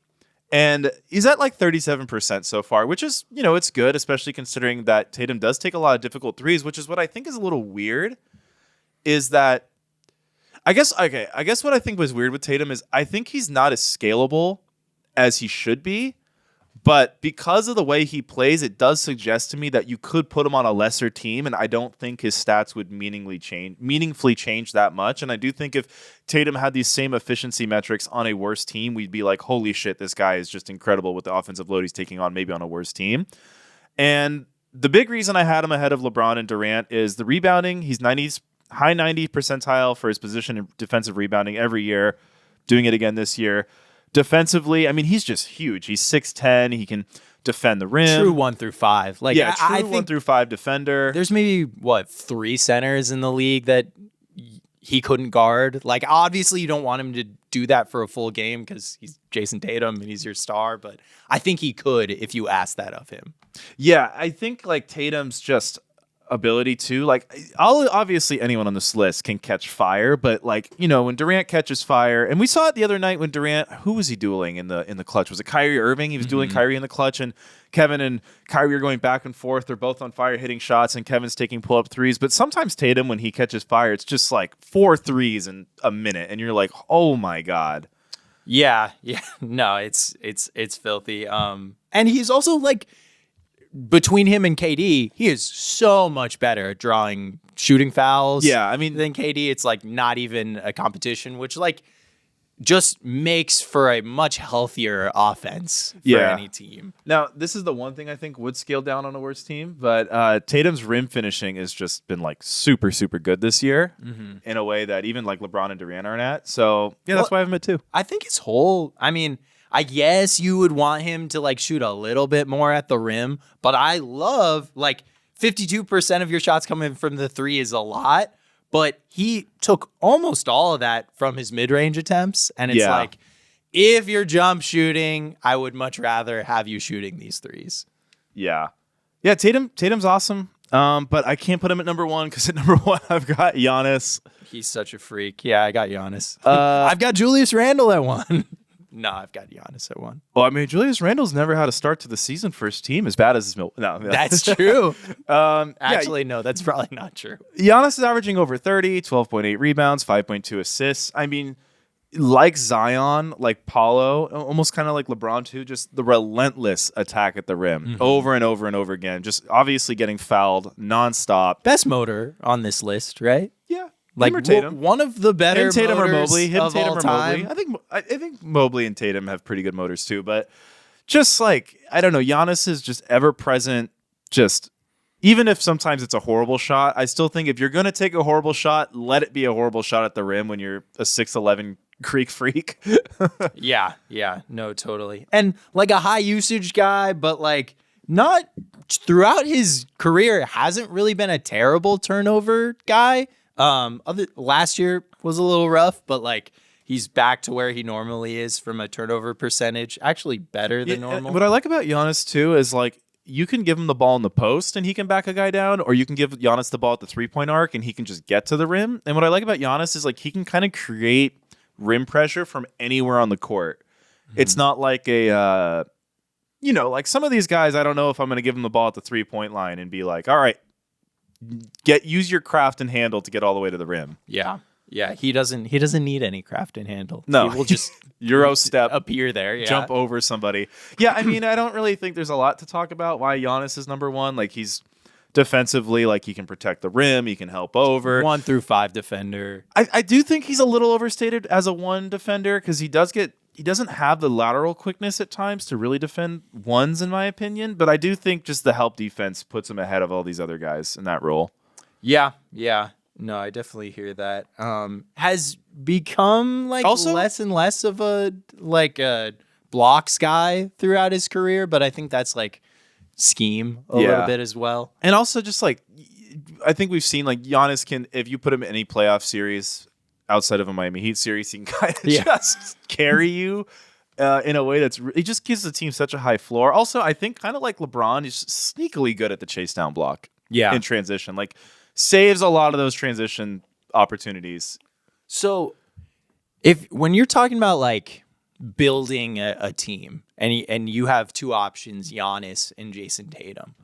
and he's at like 37% so far, which is, it's good, especially considering that Tatum does take a lot of difficult threes, which is what I think is a little weird, is that I guess what I think was weird with Tatum is I think he's not as scalable as he should be, but because of the way he plays, it does suggest to me that you could put him on a lesser team, and I don't think his stats would meaningfully change that much. And I do think if Tatum had these same efficiency metrics on a worse team, we'd be like, holy shit, this guy is just incredible with the offensive load he's taking on maybe on a worse team. And the big reason I had him ahead of LeBron and Durant is the rebounding. He's high 90 percentile for his position in defensive rebounding every year, doing it again this year. Defensively, I mean, he's just huge. He's 6'10". He can defend the rim. True 1 through 5. Like, yeah, true 1 through 5 defender. There's maybe, 3 centers in the league that he couldn't guard. Like, obviously, you don't want him to do that for a full game because he's Jayson Tatum and he's your star, but I think he could if you asked that of him. Yeah, I think, Tatum's just ability to obviously anyone on this list can catch fire, but when Durant catches fire, and we saw it the other night when Durant, who was he dueling in the clutch? Was it Kyrie Irving? He was dueling Kyrie in the clutch, and Kevin and Kyrie are going back and forth. They're both on fire hitting shots, and Kevin's taking pull-up threes. But sometimes Tatum, when he catches fire, it's just 4 threes in a minute, and you're like, oh my God. Yeah. No, it's filthy. And he's also between him and KD, he is so much better at drawing shooting fouls. Yeah, I mean, than KD. It's not even a competition, which just makes for a much healthier offense for any team. Now, this is the one thing I think would scale down on a worse team, but Tatum's rim finishing has just been super, super good this year in a way that even LeBron and Durant aren't at. So yeah, that's why I have him at 2. I think his whole, I guess you would want him to shoot a little bit more at the rim, but I love 52% of your shots coming from the 3 is a lot, but he took almost all of that from his mid-range attempts. And it's if you're jump shooting, I would much rather have you shooting these 3s. Yeah. Yeah. Tatum's awesome. But I can't put him at number 1 because at number 1, I've got Giannis. He's such a freak. Yeah. I got Giannis. I've got Julius Randle at 1. No, I've got Giannis at 1. Well, Julius Randle's never had a start to the season for his team as bad as his No, that's true. Actually, no, that's probably not true. Giannis is averaging over 30, 12.8 rebounds, 5.2 assists. Like Zion, like Paolo, almost kind of like LeBron too, just the relentless attack at the rim over and over and over again. Just obviously getting fouled nonstop. Best motor on this list, right? Yeah. Tatum. One of the better him, Tatum or Mobley. Him, Tatum or Mobley. I think Mobley and Tatum have pretty good motors too, but just I don't know, Giannis is just ever present. Just even if sometimes it's a horrible shot, I still think if you're gonna take a horrible shot, let it be a horrible shot at the rim when you're a 6'11" Greek freak. Yeah, no, totally. And a high usage guy, but not throughout his career hasn't really been a terrible turnover guy. Last year was a little rough, but he's back to where he normally is from a turnover percentage. Actually better than normal. What I like about Giannis too is you can give him the ball in the post and he can back a guy down, or you can give Giannis the ball at the 3-point arc and he can just get to the rim. And what I like about Giannis is he can kind of create rim pressure from anywhere on the court. It's not like a like some of these guys, I don't know if I'm going to give them the ball at the 3-point line and be like, all right, use your craft and handle to get all the way to the rim. Yeah. Yeah, he doesn't need any craft and handle. No, he will just Euro step, appear there, jump over somebody. Yeah, I mean, I don't really think there's a lot to talk about why Giannis is number one. Like, he's defensively, like, he can protect the rim, he can help over. 1 through 5 defender. I do think he's a little overstated as a 1 defender because he doesn't have the lateral quickness at times to really defend ones, in my opinion. But I do think just the help defense puts him ahead of all these other guys in that role. Yeah. No, I definitely hear that. Has become like also, less and less of a blocks guy throughout his career, but I think that's like scheme a little bit as well. And also just like, I think we've seen like Giannis can, if you put him in any playoff series outside of a Miami Heat series, he can kind of just carry you in a way he just gives the team such a high floor. Also, I think kind of like LeBron, he's sneakily good at the chase down block in transition. Like, saves a lot of those transition opportunities. So when you're talking about like building a team and you have 2 options, Giannis and Jayson Tatum,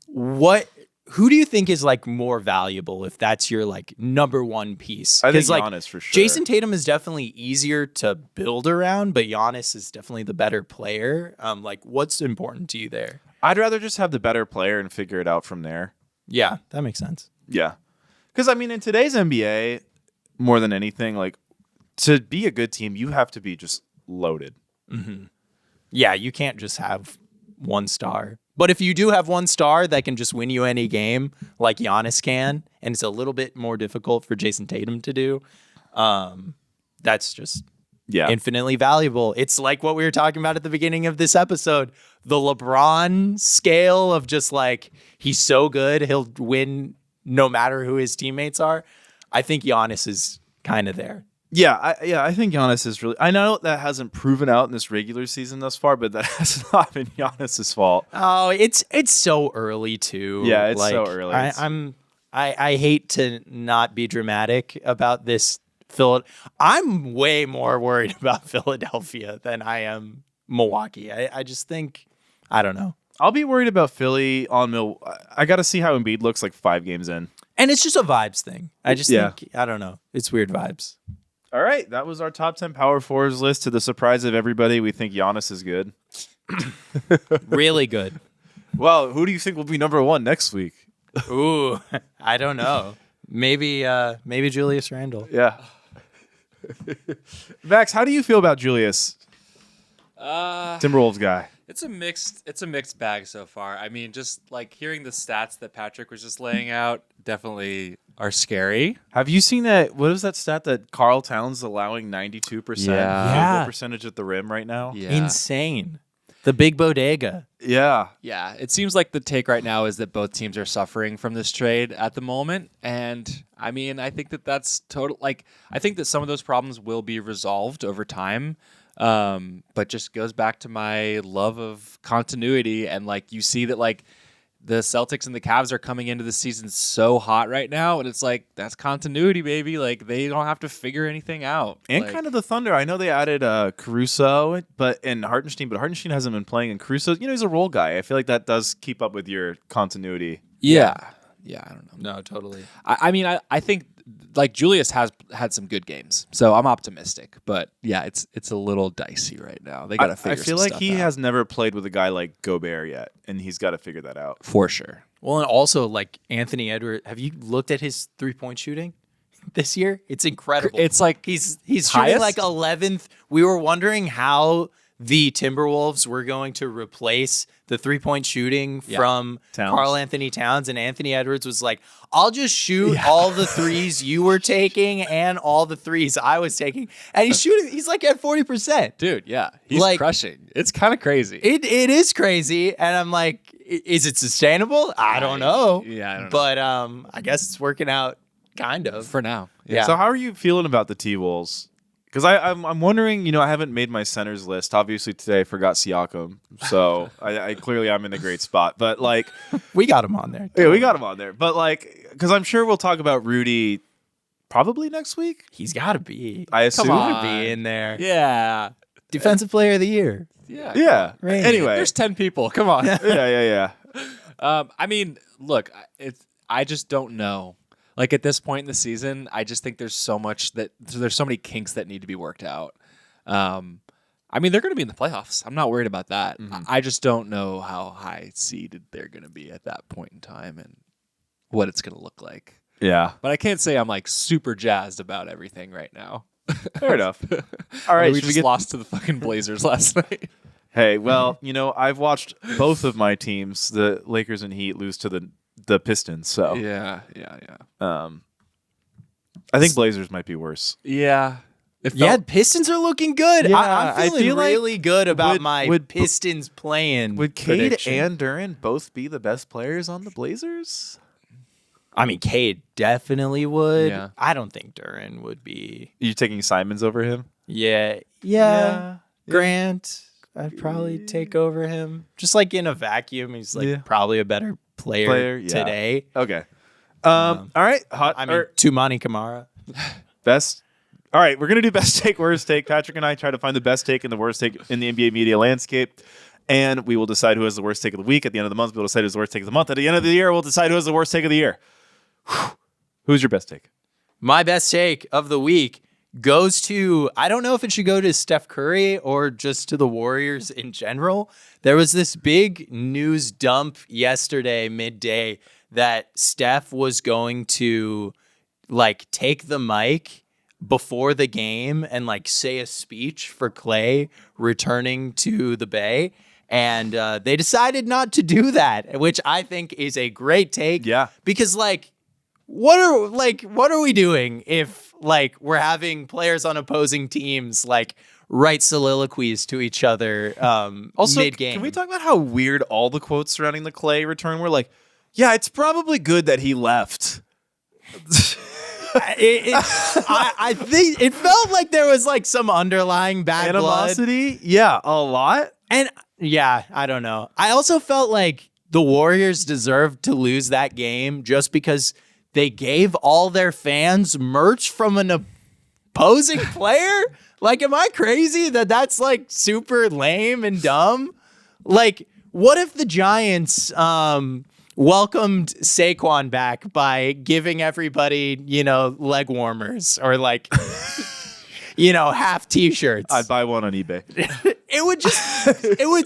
who do you think is like more valuable if that's your like number 1 piece? I think like, Giannis for sure. Jayson Tatum is definitely easier to build around, but Giannis is definitely the better player. Like, what's important to you there? I'd rather just have the better player and figure it out from there. Yeah, that makes sense. Yeah. Because, I mean, in today's NBA, more than anything, like, to be a good team, you have to be just loaded. Mm-hmm. Yeah, you can't just have 1 star. But if you do have 1 star that can just win you any game, like Giannis can, and it's a little bit more difficult for Jayson Tatum to do, that's just infinitely valuable. It's like what we were talking about at the beginning of this episode. The LeBron scale of just like, he's so good, he'll win no matter who his teammates are. I think Giannis is kind of there. Yeah, I think Giannis is really... I know that hasn't proven out in this regular season thus far, but that has not been Giannis's fault. Oh, it's so early too. Yeah, it's so early. I hate to not be dramatic about this. I'm way more worried about Philadelphia than I am Milwaukee. I just think, I don't know. I'll be worried about Philly on I got to see how Embiid looks like 5 games in. And it's just a vibes thing. I just think, I don't know. It's weird vibes. All right, that was our top 10 power forwards list. To the surprise of everybody, we think Giannis is good. Really good. Well, who do you think will be number 1 next week? Ooh, I don't know. Maybe Julius Randle. Yeah. Max, how do you feel about Julius? Timberwolves guy. It's a mixed bag so far. I mean, just like hearing the stats that Patrick was just laying out definitely are scary. Have you seen that? What is that stat that Karl Towns allowing 92% field percentage at the rim right now? Yeah. Insane. The big bodega. Yeah. Yeah. It seems like the take right now is that both teams are suffering from this trade at the moment. And I mean, I think that's total. Like, I think that some of those problems will be resolved over time. But just goes back to my love of continuity. And like, you see that like the Celtics and the Cavs are coming into the season so hot right now. And it's like, that's continuity, baby. Like, they don't have to figure anything out. And like, kind of the Thunder. I know they added Caruso and Hartenstein, but Hartenstein hasn't been playing. And Caruso, he's a role guy. I feel like that does keep up with your continuity. Yeah. Yeah, I don't know. No, totally. I mean, I think like Julius has had some good games, so I'm optimistic. But yeah, it's a little dicey right now. They got to figure. I feel like he has never played with a guy like Gobert yet, and he's got to figure that out for sure. Well, and also like Anthony Edwards. Have you looked at his 3-point shooting this year? It's incredible. It's like he's shooting like 11th. We were wondering how the Timberwolves were going to replace the 3-point shooting from Karl Anthony Towns, and Anthony Edwards was like, I'll just shoot all the threes you were taking and all the threes I was taking. And he's like at 40%. Dude, yeah. He's like, crushing. It's kind of crazy. It is crazy. And I'm like, is it sustainable? I don't know. Yeah, I don't know. But I guess it's working out kind of. For now. Yeah. So how are you feeling about the T-Wolves? Because I'm wondering, I haven't made my centers list. Obviously today I forgot Siakam, so I clearly I'm in a great spot. But like, we got him on there. Yeah, we got him on there. But like, because I'm sure we'll talk about Rudy probably next week. He's got to be. I assume to be in there. Yeah. Defensive Player of the Year. Yeah. Yeah. Right. Anyway. There's 10 people. Come on. Yeah. I mean, look, I just don't know. Like at this point in the season, I just think there's so many kinks that need to be worked out. I mean, they're going to be in the playoffs. I'm not worried about that. I just don't know how high seeded they're going to be at that point in time and what it's going to look like. Yeah. But I can't say I'm like super jazzed about everything right now. Fair enough. All right. We just lost to the fucking Blazers last night. Hey, well, I've watched both of my teams, the Lakers and Heat, lose to the Pistons. So Yeah. I think Blazers might be worse. Yeah. Pistons are looking good. Yeah, I'm I feeling feel like really good about would Pistons playing. Would Cade prediction. and Durant both be the best players on the Blazers? I mean, Cade definitely would. Yeah. I don't think Durant would be. You taking Simons over him? Yeah. Grant, I'd probably take over him. Just like in a vacuum, he's like probably a better player today. Okay. All right. Tumani Kamara. Best. All right, we're going to do best take, worst take. Patrick and I try to find the best take and the worst take in the NBA media landscape. And we will decide who has the worst take of the week. At the end of the month, we'll decide who's the worst take of the month. At the end of the year, we'll decide who has the worst take of the year. Who's your best take? My best take of the week goes to, I don't know if it should go to Steph Curry or just to the Warriors in general. There was this big news dump yesterday, midday, that Steph was going to take the mic before the game and say a speech for Clay returning to the Bay. And they decided not to do that, which I think is a great take. Yeah. Because what are we doing if we're having players on opposing teams write soliloquies to each other Also, mid-game? can we talk about how weird all the quotes surrounding the Clay return were? Yeah, it's probably good that he left. I think it felt like there was some underlying bad Animosity? blood. Yeah, a lot. And I don't know. I also felt like the Warriors deserved to lose that game just because they gave all their fans merch from an opposing player. Am I crazy that's super lame and dumb? What if the Giants welcomed Saquon back by giving everybody, leg warmers or half t-shirts? I'd buy one on eBay. It would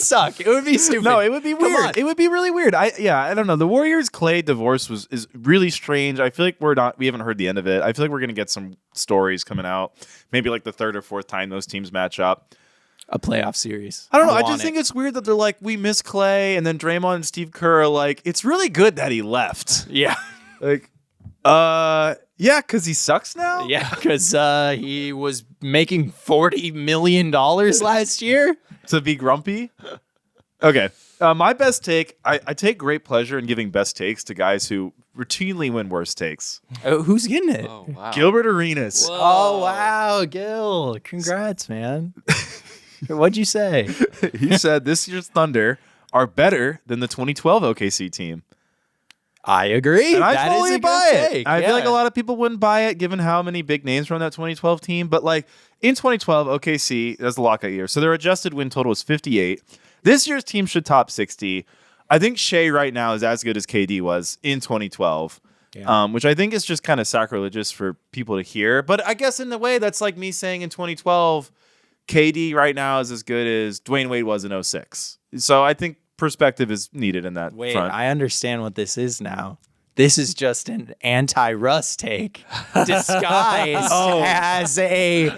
suck. It would be stupid. No, it would be weird. It would be really weird. I don't know. The Warriors Clay divorce is really strange. I feel like we haven't heard the end of it. I feel like we're going to get some stories coming out. Maybe the third or fourth time those teams match up. A playoff series. I don't know. I just think it's weird that they're we miss Clay, and then Draymond and Steve Kerr are it's really good that he left. Yeah. Because he sucks now? Yeah, because he was making $40 million last year. To be grumpy? Okay. My best take, I take great pleasure in giving best takes to guys who routinely win worst takes. Who's getting it? Oh, wow. Gilbert Arenas. Whoa. Oh, wow, Gil. Congrats, man. What'd you say? He said this year's Thunder are better than the 2012 OKC team. I agree. And I That fully is a buy good it. take. I feel like Yeah. a lot of people wouldn't buy it given how many big names were on that 2012 team. But in 2012, OKC, that's the lockout year. So their adjusted win total was 58. This year's team should top 60. I think Shea right now is as good as KD was in 2012. Which I think is just kind of sacrilegious for people to hear. But I guess in a way, that's like me saying in 2012, KD right now is as good as Dwayne Wade was in 06. So I think perspective is needed in that Wait, front. I understand what this is now. This is just an anti-Russ take disguised as a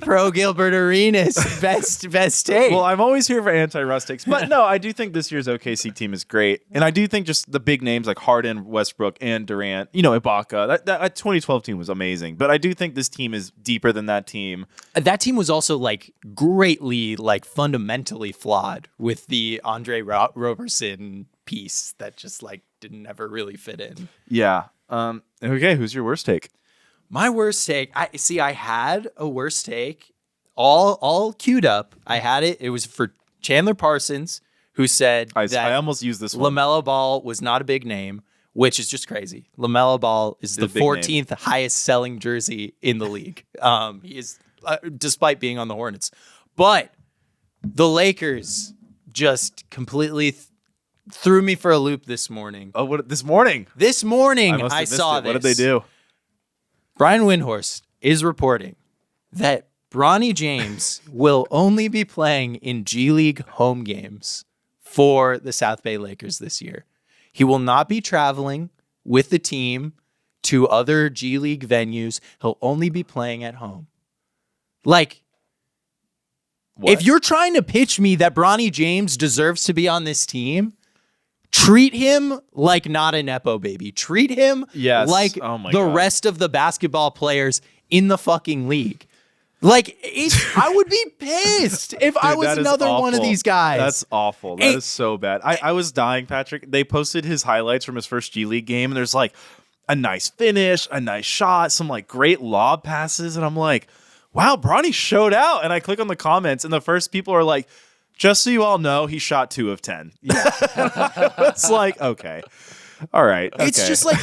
pro Gilbert Arenas best take. Well, I'm always here for anti-Russ takes. But no, I do think this year's OKC team is great. And I do think just the big names like Harden, Westbrook, and Durant, Ibaka, that 2012 team was amazing. But I do think this team is deeper than that team. That team was also greatly fundamentally flawed with the Andre Roberson piece that just didn't ever really fit in. Yeah. Okay, who's your worst take? My worst take, I had a worst take all queued up. I had it. It was for Chandler Parsons, who said that I almost used this one. LaMelo Ball was not a big name, which is just crazy. LaMelo Ball is the 14th highest selling jersey in the league. He is, despite being on the Hornets. But The Lakers just completely threw me for a loop this morning. Oh, what this morning? This morning, must have I missed saw it. this. What did they do? Brian Windhorst is reporting that Bronny James will only be playing in G League home games for the South Bay Lakers this year. He will not be traveling with the team to other G League venues. He'll only be playing at home. Like, What? if you're trying to pitch me that Bronny James deserves to be on this team, treat him like not a Nepo baby. Treat him Yes. like Oh my the God. rest of the basketball players in the fucking league. Like, I would be pissed if I Dude, was that is another one of awful. these guys. That's awful. That Hey. is so bad. I was dying, Patrick. They posted his highlights from his first G League game, and there's like a nice finish, a nice shot, some like great lob passes, and I'm like, wow, Bronny showed out. And I click on the comments, and the first people are like, just so you all know, he shot 2 of 10. Yeah. It's like, okay. All right. It's okay. just like,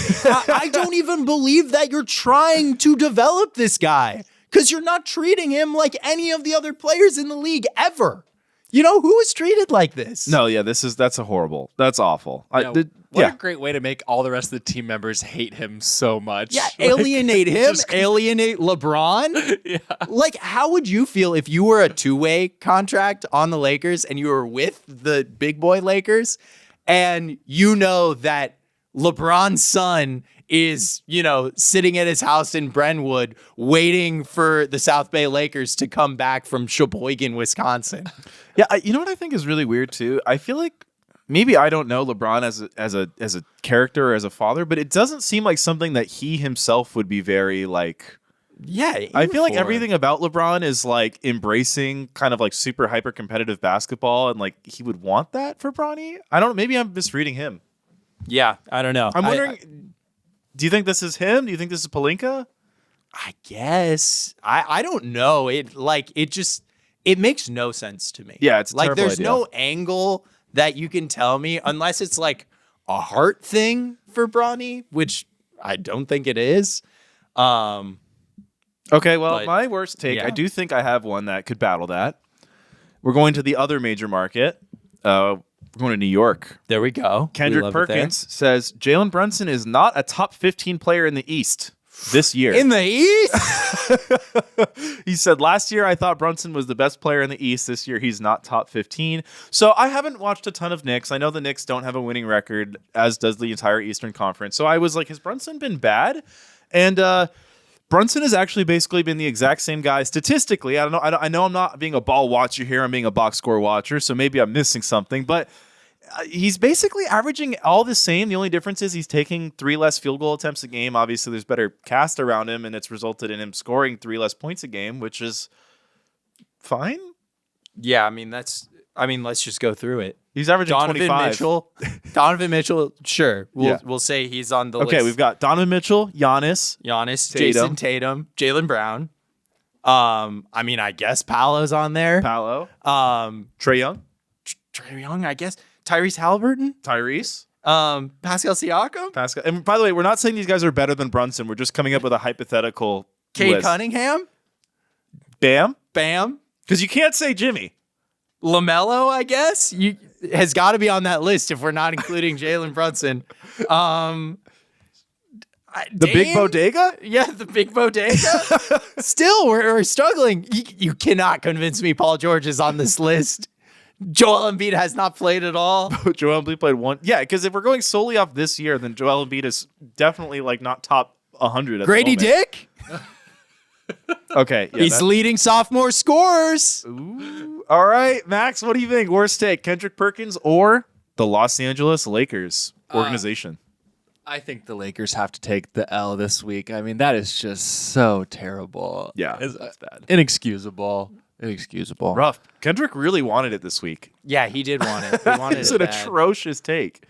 I don't even believe that you're trying to develop this guy because you're not treating him like any of the other players in the league ever. You know, who is treated like this? No, yeah, that's a horrible. That's awful. What a great way to make all the rest of the team members hate him so much. Yeah, Like, alienate him, just- alienate LeBron. Yeah. Like, how would you feel if you were a two-way contract on the Lakers and you were with the big boy Lakers and you know that LeBron's son is, sitting at his house in Brentwood waiting for the South Bay Lakers to come back from Sheboygan, Wisconsin. Yeah, you know what I think is really weird too? I feel like maybe I don't know LeBron as a character or as a father, but it doesn't seem like something that he himself would be very like. Yeah, I feel like for. everything about LeBron is like embracing kind of like super hyper competitive basketball, and like he would want that for Bronny. I don't know. Maybe I'm misreading him. Yeah, I don't know. I'm wondering. Do you think this is him? Do you think this is Pelinka? I guess. I don't know. It makes no sense to me. Yeah, it's a like terrible there's idea. no angle that you can tell me unless it's like a heart thing for Bronny, which I don't think it is. Okay, well, But, my worst take, yeah. I do think I have one that could battle that. We're going to the other major market. We're going to New York. There we go. Kendrick We love it there. Perkins says Jalen Brunson is not a top 15 player in the East this year. In the East? He said, last year I thought Brunson was the best player in the East. This year he's not top 15. So I haven't watched a ton of Knicks. I know the Knicks don't have a winning record, as does the entire Eastern Conference. So I was like, has Brunson been bad? And Brunson has actually basically been the exact same guy statistically. I don't know. I know I'm not being a ball watcher here. I'm being a box score watcher. So maybe I'm missing something. But he's basically averaging all the same. The only difference is he's taking 3 less field goal attempts a game. Obviously, there's better cast around him, and it's resulted in him scoring 3 less points a game, which is fine. Yeah, let's just go through it. He's averaging Donovan 25. Mitchell, sure. We'll say he's on the list. Okay, we've got Donovan Mitchell, Giannis. Giannis, Tatum. Jayson Tatum, Jaylen Brown. I guess Paolo's on there. Paolo. Um, Trae Young. Trae Young, I guess. Tyrese Halliburton. Tyrese. Pascal Siakam. Pascal. And by the way, we're not saying these guys are better than Brunson. We're just coming up with a hypothetical Cade list. Cunningham. Bam. Bam. Because you can't say Jimmy. LaMelo, I guess, has got to be on that list if we're not including Jalen Brunson. The big bodega? Yeah, the big bodega. Still, we're struggling. You cannot convince me Paul George is on this list. Joel Embiid has not played at all. Joel Embiid played one. Yeah, because if we're going solely off this year, then Joel Embiid is definitely like not top 100 at Grady the moment. Dick? Okay. Yeah, He's leading sophomore scorers. Ooh. All right, Max, what do you think? Worst take, Kendrick Perkins or the Los Angeles Lakers organization? I think the Lakers have to take the L this week. I mean, that is just so terrible. Yeah, It's that's bad. Inexcusable. Inexcusable. Rough. Kendrick really wanted it this week. Yeah, he did want it. He wanted It's it an bad. atrocious take.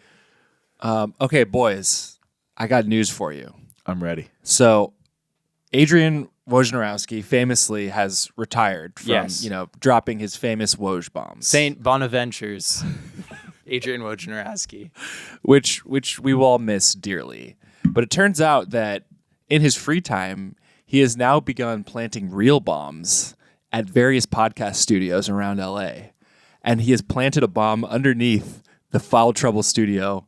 Okay, boys, I got news for you. I'm ready. So, Adrian Wojnarowski famously has retired from, Yes. dropping his famous Woj bombs. St. Bonaventure's Adrian Wojnarowski. which we will all miss dearly. But it turns out that in his free time, he has now begun planting real bombs at various podcast studios around LA. and he has planted a bomb underneath the Foul Trouble studio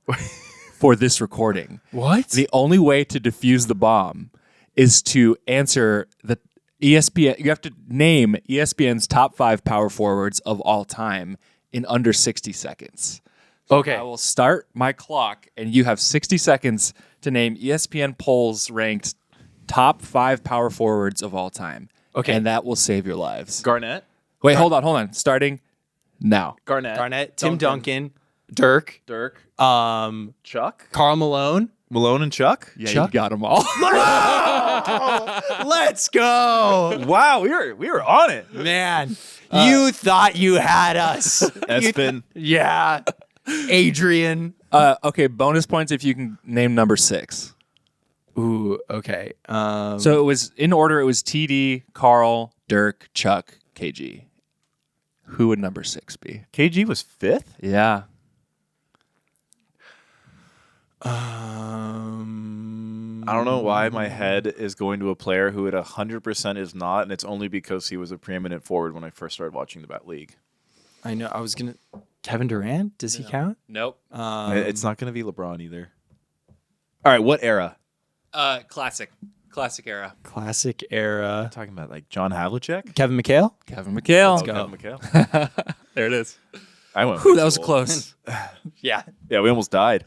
for this recording. What? The only way to defuse the bomb is to answer the ESPN. You have to name ESPN's top 5 power forwards of all time in under 60 seconds. Okay. I will start my clock, and you have 60 seconds to name ESPN polls ranked top 5 power forwards of all time. Okay. And that will save your lives. Garnett. Wait, hold on. Starting now. Garnett. Tim Duncan, Dirk, Chuck. Karl Malone. Malone and Chuck. Yeah, Chuck? you got them all. Let's go. Wow, we were on it. Man, you thought you had us. Espen. Yeah. Adrian. Okay, bonus points if you can name number 6. Ooh, okay. So it was in order. It was TD, Carl, Dirk, Chuck, KG. Who would number 6 be? KG was 5th. Yeah. I don't know why my head is going to a player who at 100% is not, and it's only because he was a preeminent forward when I first started watching the Bat League. I know. I was gonna. Kevin Durant. Does he count? Nope. It's not going to be LeBron either. All right, what era? Classic era. Classic era. I'm talking about like John Havlicek. Kevin McHale. Kevin McHale. Oh, go. Kevin McHale. There it is. I went. Whew, that was school. close. Yeah. Yeah, we almost died.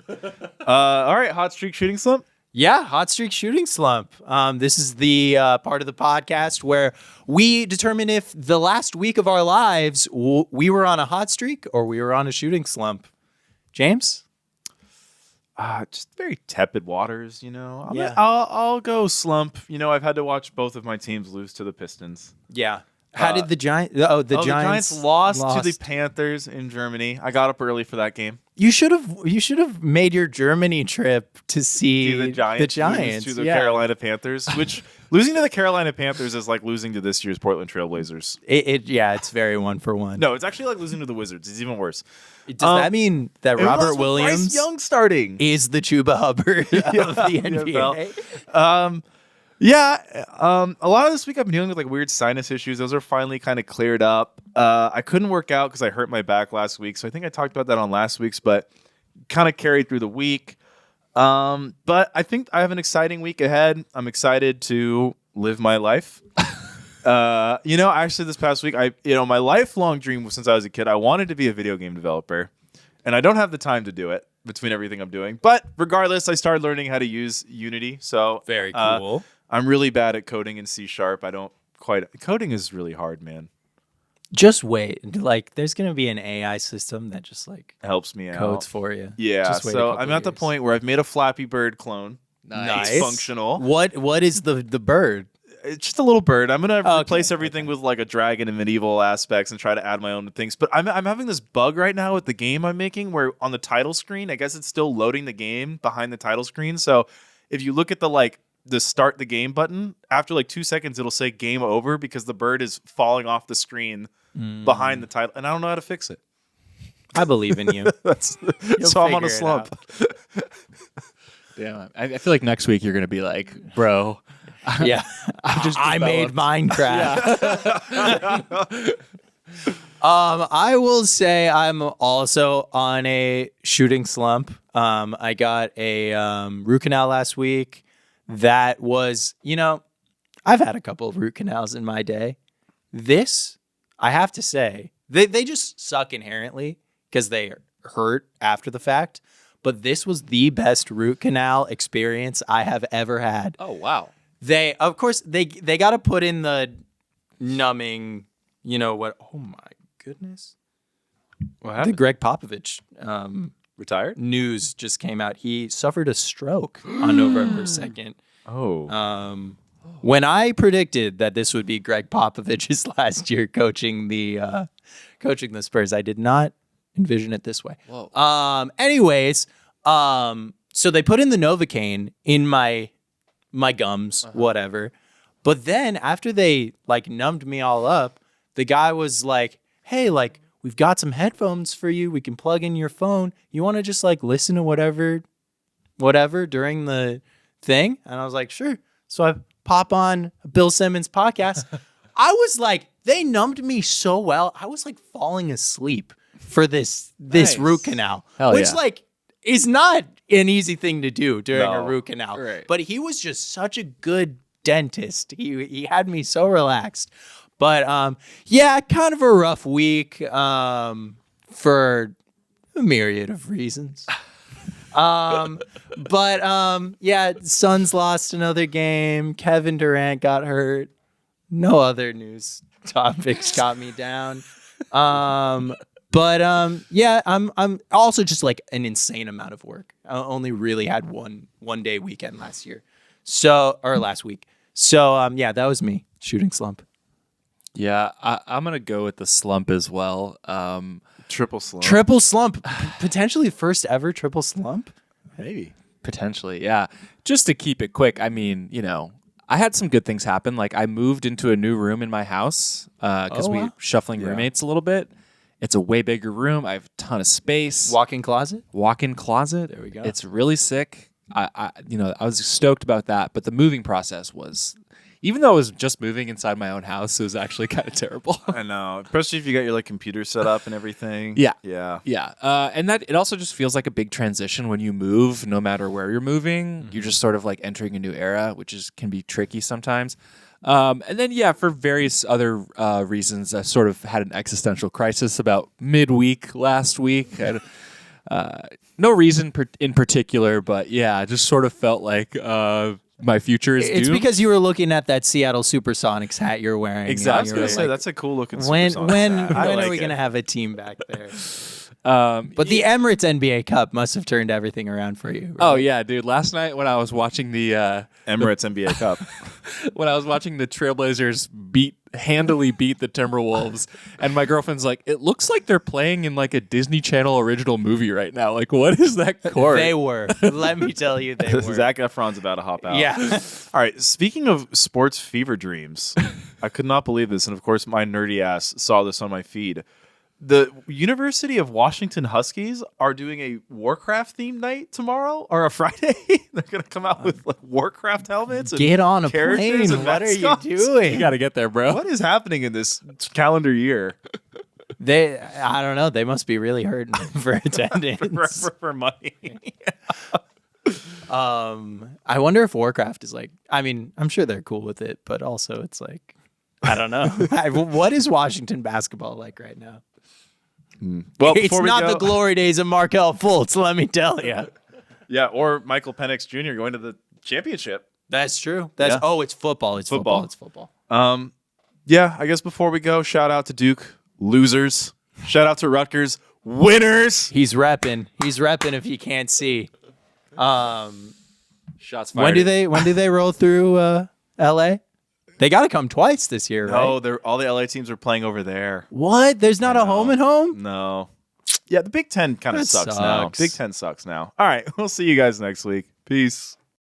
All right, hot streak shooting slump. Yeah, hot streak shooting slump. This is the part of the podcast where we determine if the last week of our lives we were on a hot streak or we were on a shooting slump. James? Just very tepid waters, you know. Yeah. I'll go slump. You know, I've had to watch both of my teams lose to the Pistons. Yeah. How did the Giants? The Giants lost to the Panthers in Germany. I got up early for that game. You should have made your Germany trip to see The Giants lose to the Carolina Panthers, which losing to the Carolina Panthers is like losing to this year's Portland Trailblazers. It's very 1-for-1. No, it's actually like losing to the Wizards. It's even worse. Does that mean that It Robert was with Williams Bryce Young starting is the Chuba Hubbard of the NBA? A lot of this week I've been dealing with like weird sinus issues. Those are finally kind of cleared up. I couldn't work out because I hurt my back last week, so I think I talked about that on last week's, but kind of carried through the week. But I think I have an exciting week ahead. I'm excited to live my life. Actually this past week, my lifelong dream since I was a kid, I wanted to be a video game developer, and I don't have the time to do it between everything I'm doing. But regardless, I started learning how to use Unity. So Very cool. I'm really bad at coding in C#. Coding is really hard, man. Just wait. Like, there's going to be an AI system that just like Helps me out. codes for you. Yeah. Just wait a So couple I'm at the years. point where I've made a Flappy Bird clone. Nice. It's functional. What is the bird? It's just a little bird. I'm gonna Okay, replace everything with like a dragon and medieval aspects and try to add my own things. But I'm having this bug right now with the game I'm making where on the title screen, I guess it's still loading the game behind the title screen. So if you look at the start the game button, after like 2 seconds, it'll say game over because the bird is falling off the screen behind the title, and I don't know how to fix it. I believe in you. So I'm on a figure it slump. Yeah, I feel like next week you're gonna be like, bro. Yeah. I made Minecraft. I will say I'm also on a shooting slump. I got a root canal last week. That was, I've had a couple of root canals in my day. This, I have to say, they just suck inherently because they hurt after the fact. But this was the best root canal experience I have ever had. Oh wow. They got to put in the numbing, what? Oh my goodness. What The happened? Greg Popovich Retired? news just came out. He suffered a stroke on November 2nd. Oh. When I predicted that this would be Greg Popovich's last year coaching the Spurs, I did not envision it this way. Whoa. Anyways, so they put in the Novocaine in my gums, whatever. But then after they numbed me all up, the guy was like, "Hey, we've got some headphones for you. We can plug in your phone. You want to just listen to whatever during the thing?" And I was like, "Sure." So I pop on Bill Simmons' podcast. I was They numbed me so well. I was like falling asleep for this Nice. root canal, Hell which yeah. like is not an easy thing to do during a No. root canal. Right. But he was just such a good dentist. He had me so relaxed. But yeah, kind of a rough week for a myriad of reasons. Yeah, Suns lost another game. Kevin Durant got hurt. No other news topics got me down. Yeah, I'm also just like an insane amount of work. I only really had one day weekend last week. So yeah, that was me shooting slump. Yeah, I'm gonna go with the slump as well. Triple slump. Triple slump, potentially first ever triple slump. Maybe. Potentially, yeah. Just to keep it quick, I mean, I had some good things happen. Like I moved into a new room in my house because we wow. shuffling roommates a little bit. It's a way bigger room. I have a ton of space. Walk-in closet. Walk-in closet. There we go. It's really sick. I was stoked about that, but the moving process was, even though I was just moving inside my own house, it was actually kind of terrible. I know, especially if you got your like computer set up and everything. Yeah. Yeah. Yeah, and that it also just feels like a big transition when you move. No matter where you're moving, you're just sort of like entering a new era, which can be tricky sometimes. And then for various other reasons, I sort of had an existential crisis about midweek last week. No reason in particular, but I just sort of felt like my future is It's doomed. because you were looking at that Seattle Supersonics hat you're wearing. Exactly. I was gonna say that's a cool looking. When Supersonics hat. I are like we it. gonna have a team back there? But the Emirates NBA Cup must have turned everything around for you. Right? Oh yeah, dude! Last night when I was watching the Emirates NBA Cup? when I was watching the Trailblazers handily beat the Timberwolves, and my girlfriend's like, "It looks like they're playing in like a Disney Channel original movie right now. Like, what is that court?" They were. Let me tell you, they were. Zac Efron's about to hop out. Yeah. All right. Speaking of sports fever dreams, I could not believe this, and of course, my nerdy ass saw this on my feed. The University of Washington Huskies are doing a Warcraft themed night tomorrow or a Friday. They're gonna come out with like Warcraft helmets. And Get on a characters plane. and What are you mascots. doing? You got to get there, bro. What is happening in this calendar year I don't know. They must be really hurting for attendance. for money? I wonder if Warcraft is like. I mean, I'm sure they're cool with it, but also it's like, I don't know. What is Washington basketball like right now? Well, It's before we not go- the glory days of Markelle Fultz, let me tell you. Yeah, or Michael Penix Jr. going to the championship. That's true. Yeah. It's football. It's Football. football. It's football. Yeah, I guess before we go, shout out to Duke, losers. Shout out to Rutgers, winners. He's repping. He's repping if you can't see. Shots fired. When do they roll through LA? They got to come twice this year, right? No, all the LA teams are playing over there. What? There's not a home and home? No. Yeah, the Big Ten kind of That sucks now. sucks. Big Ten sucks now. All right, we'll see you guys next week. Peace.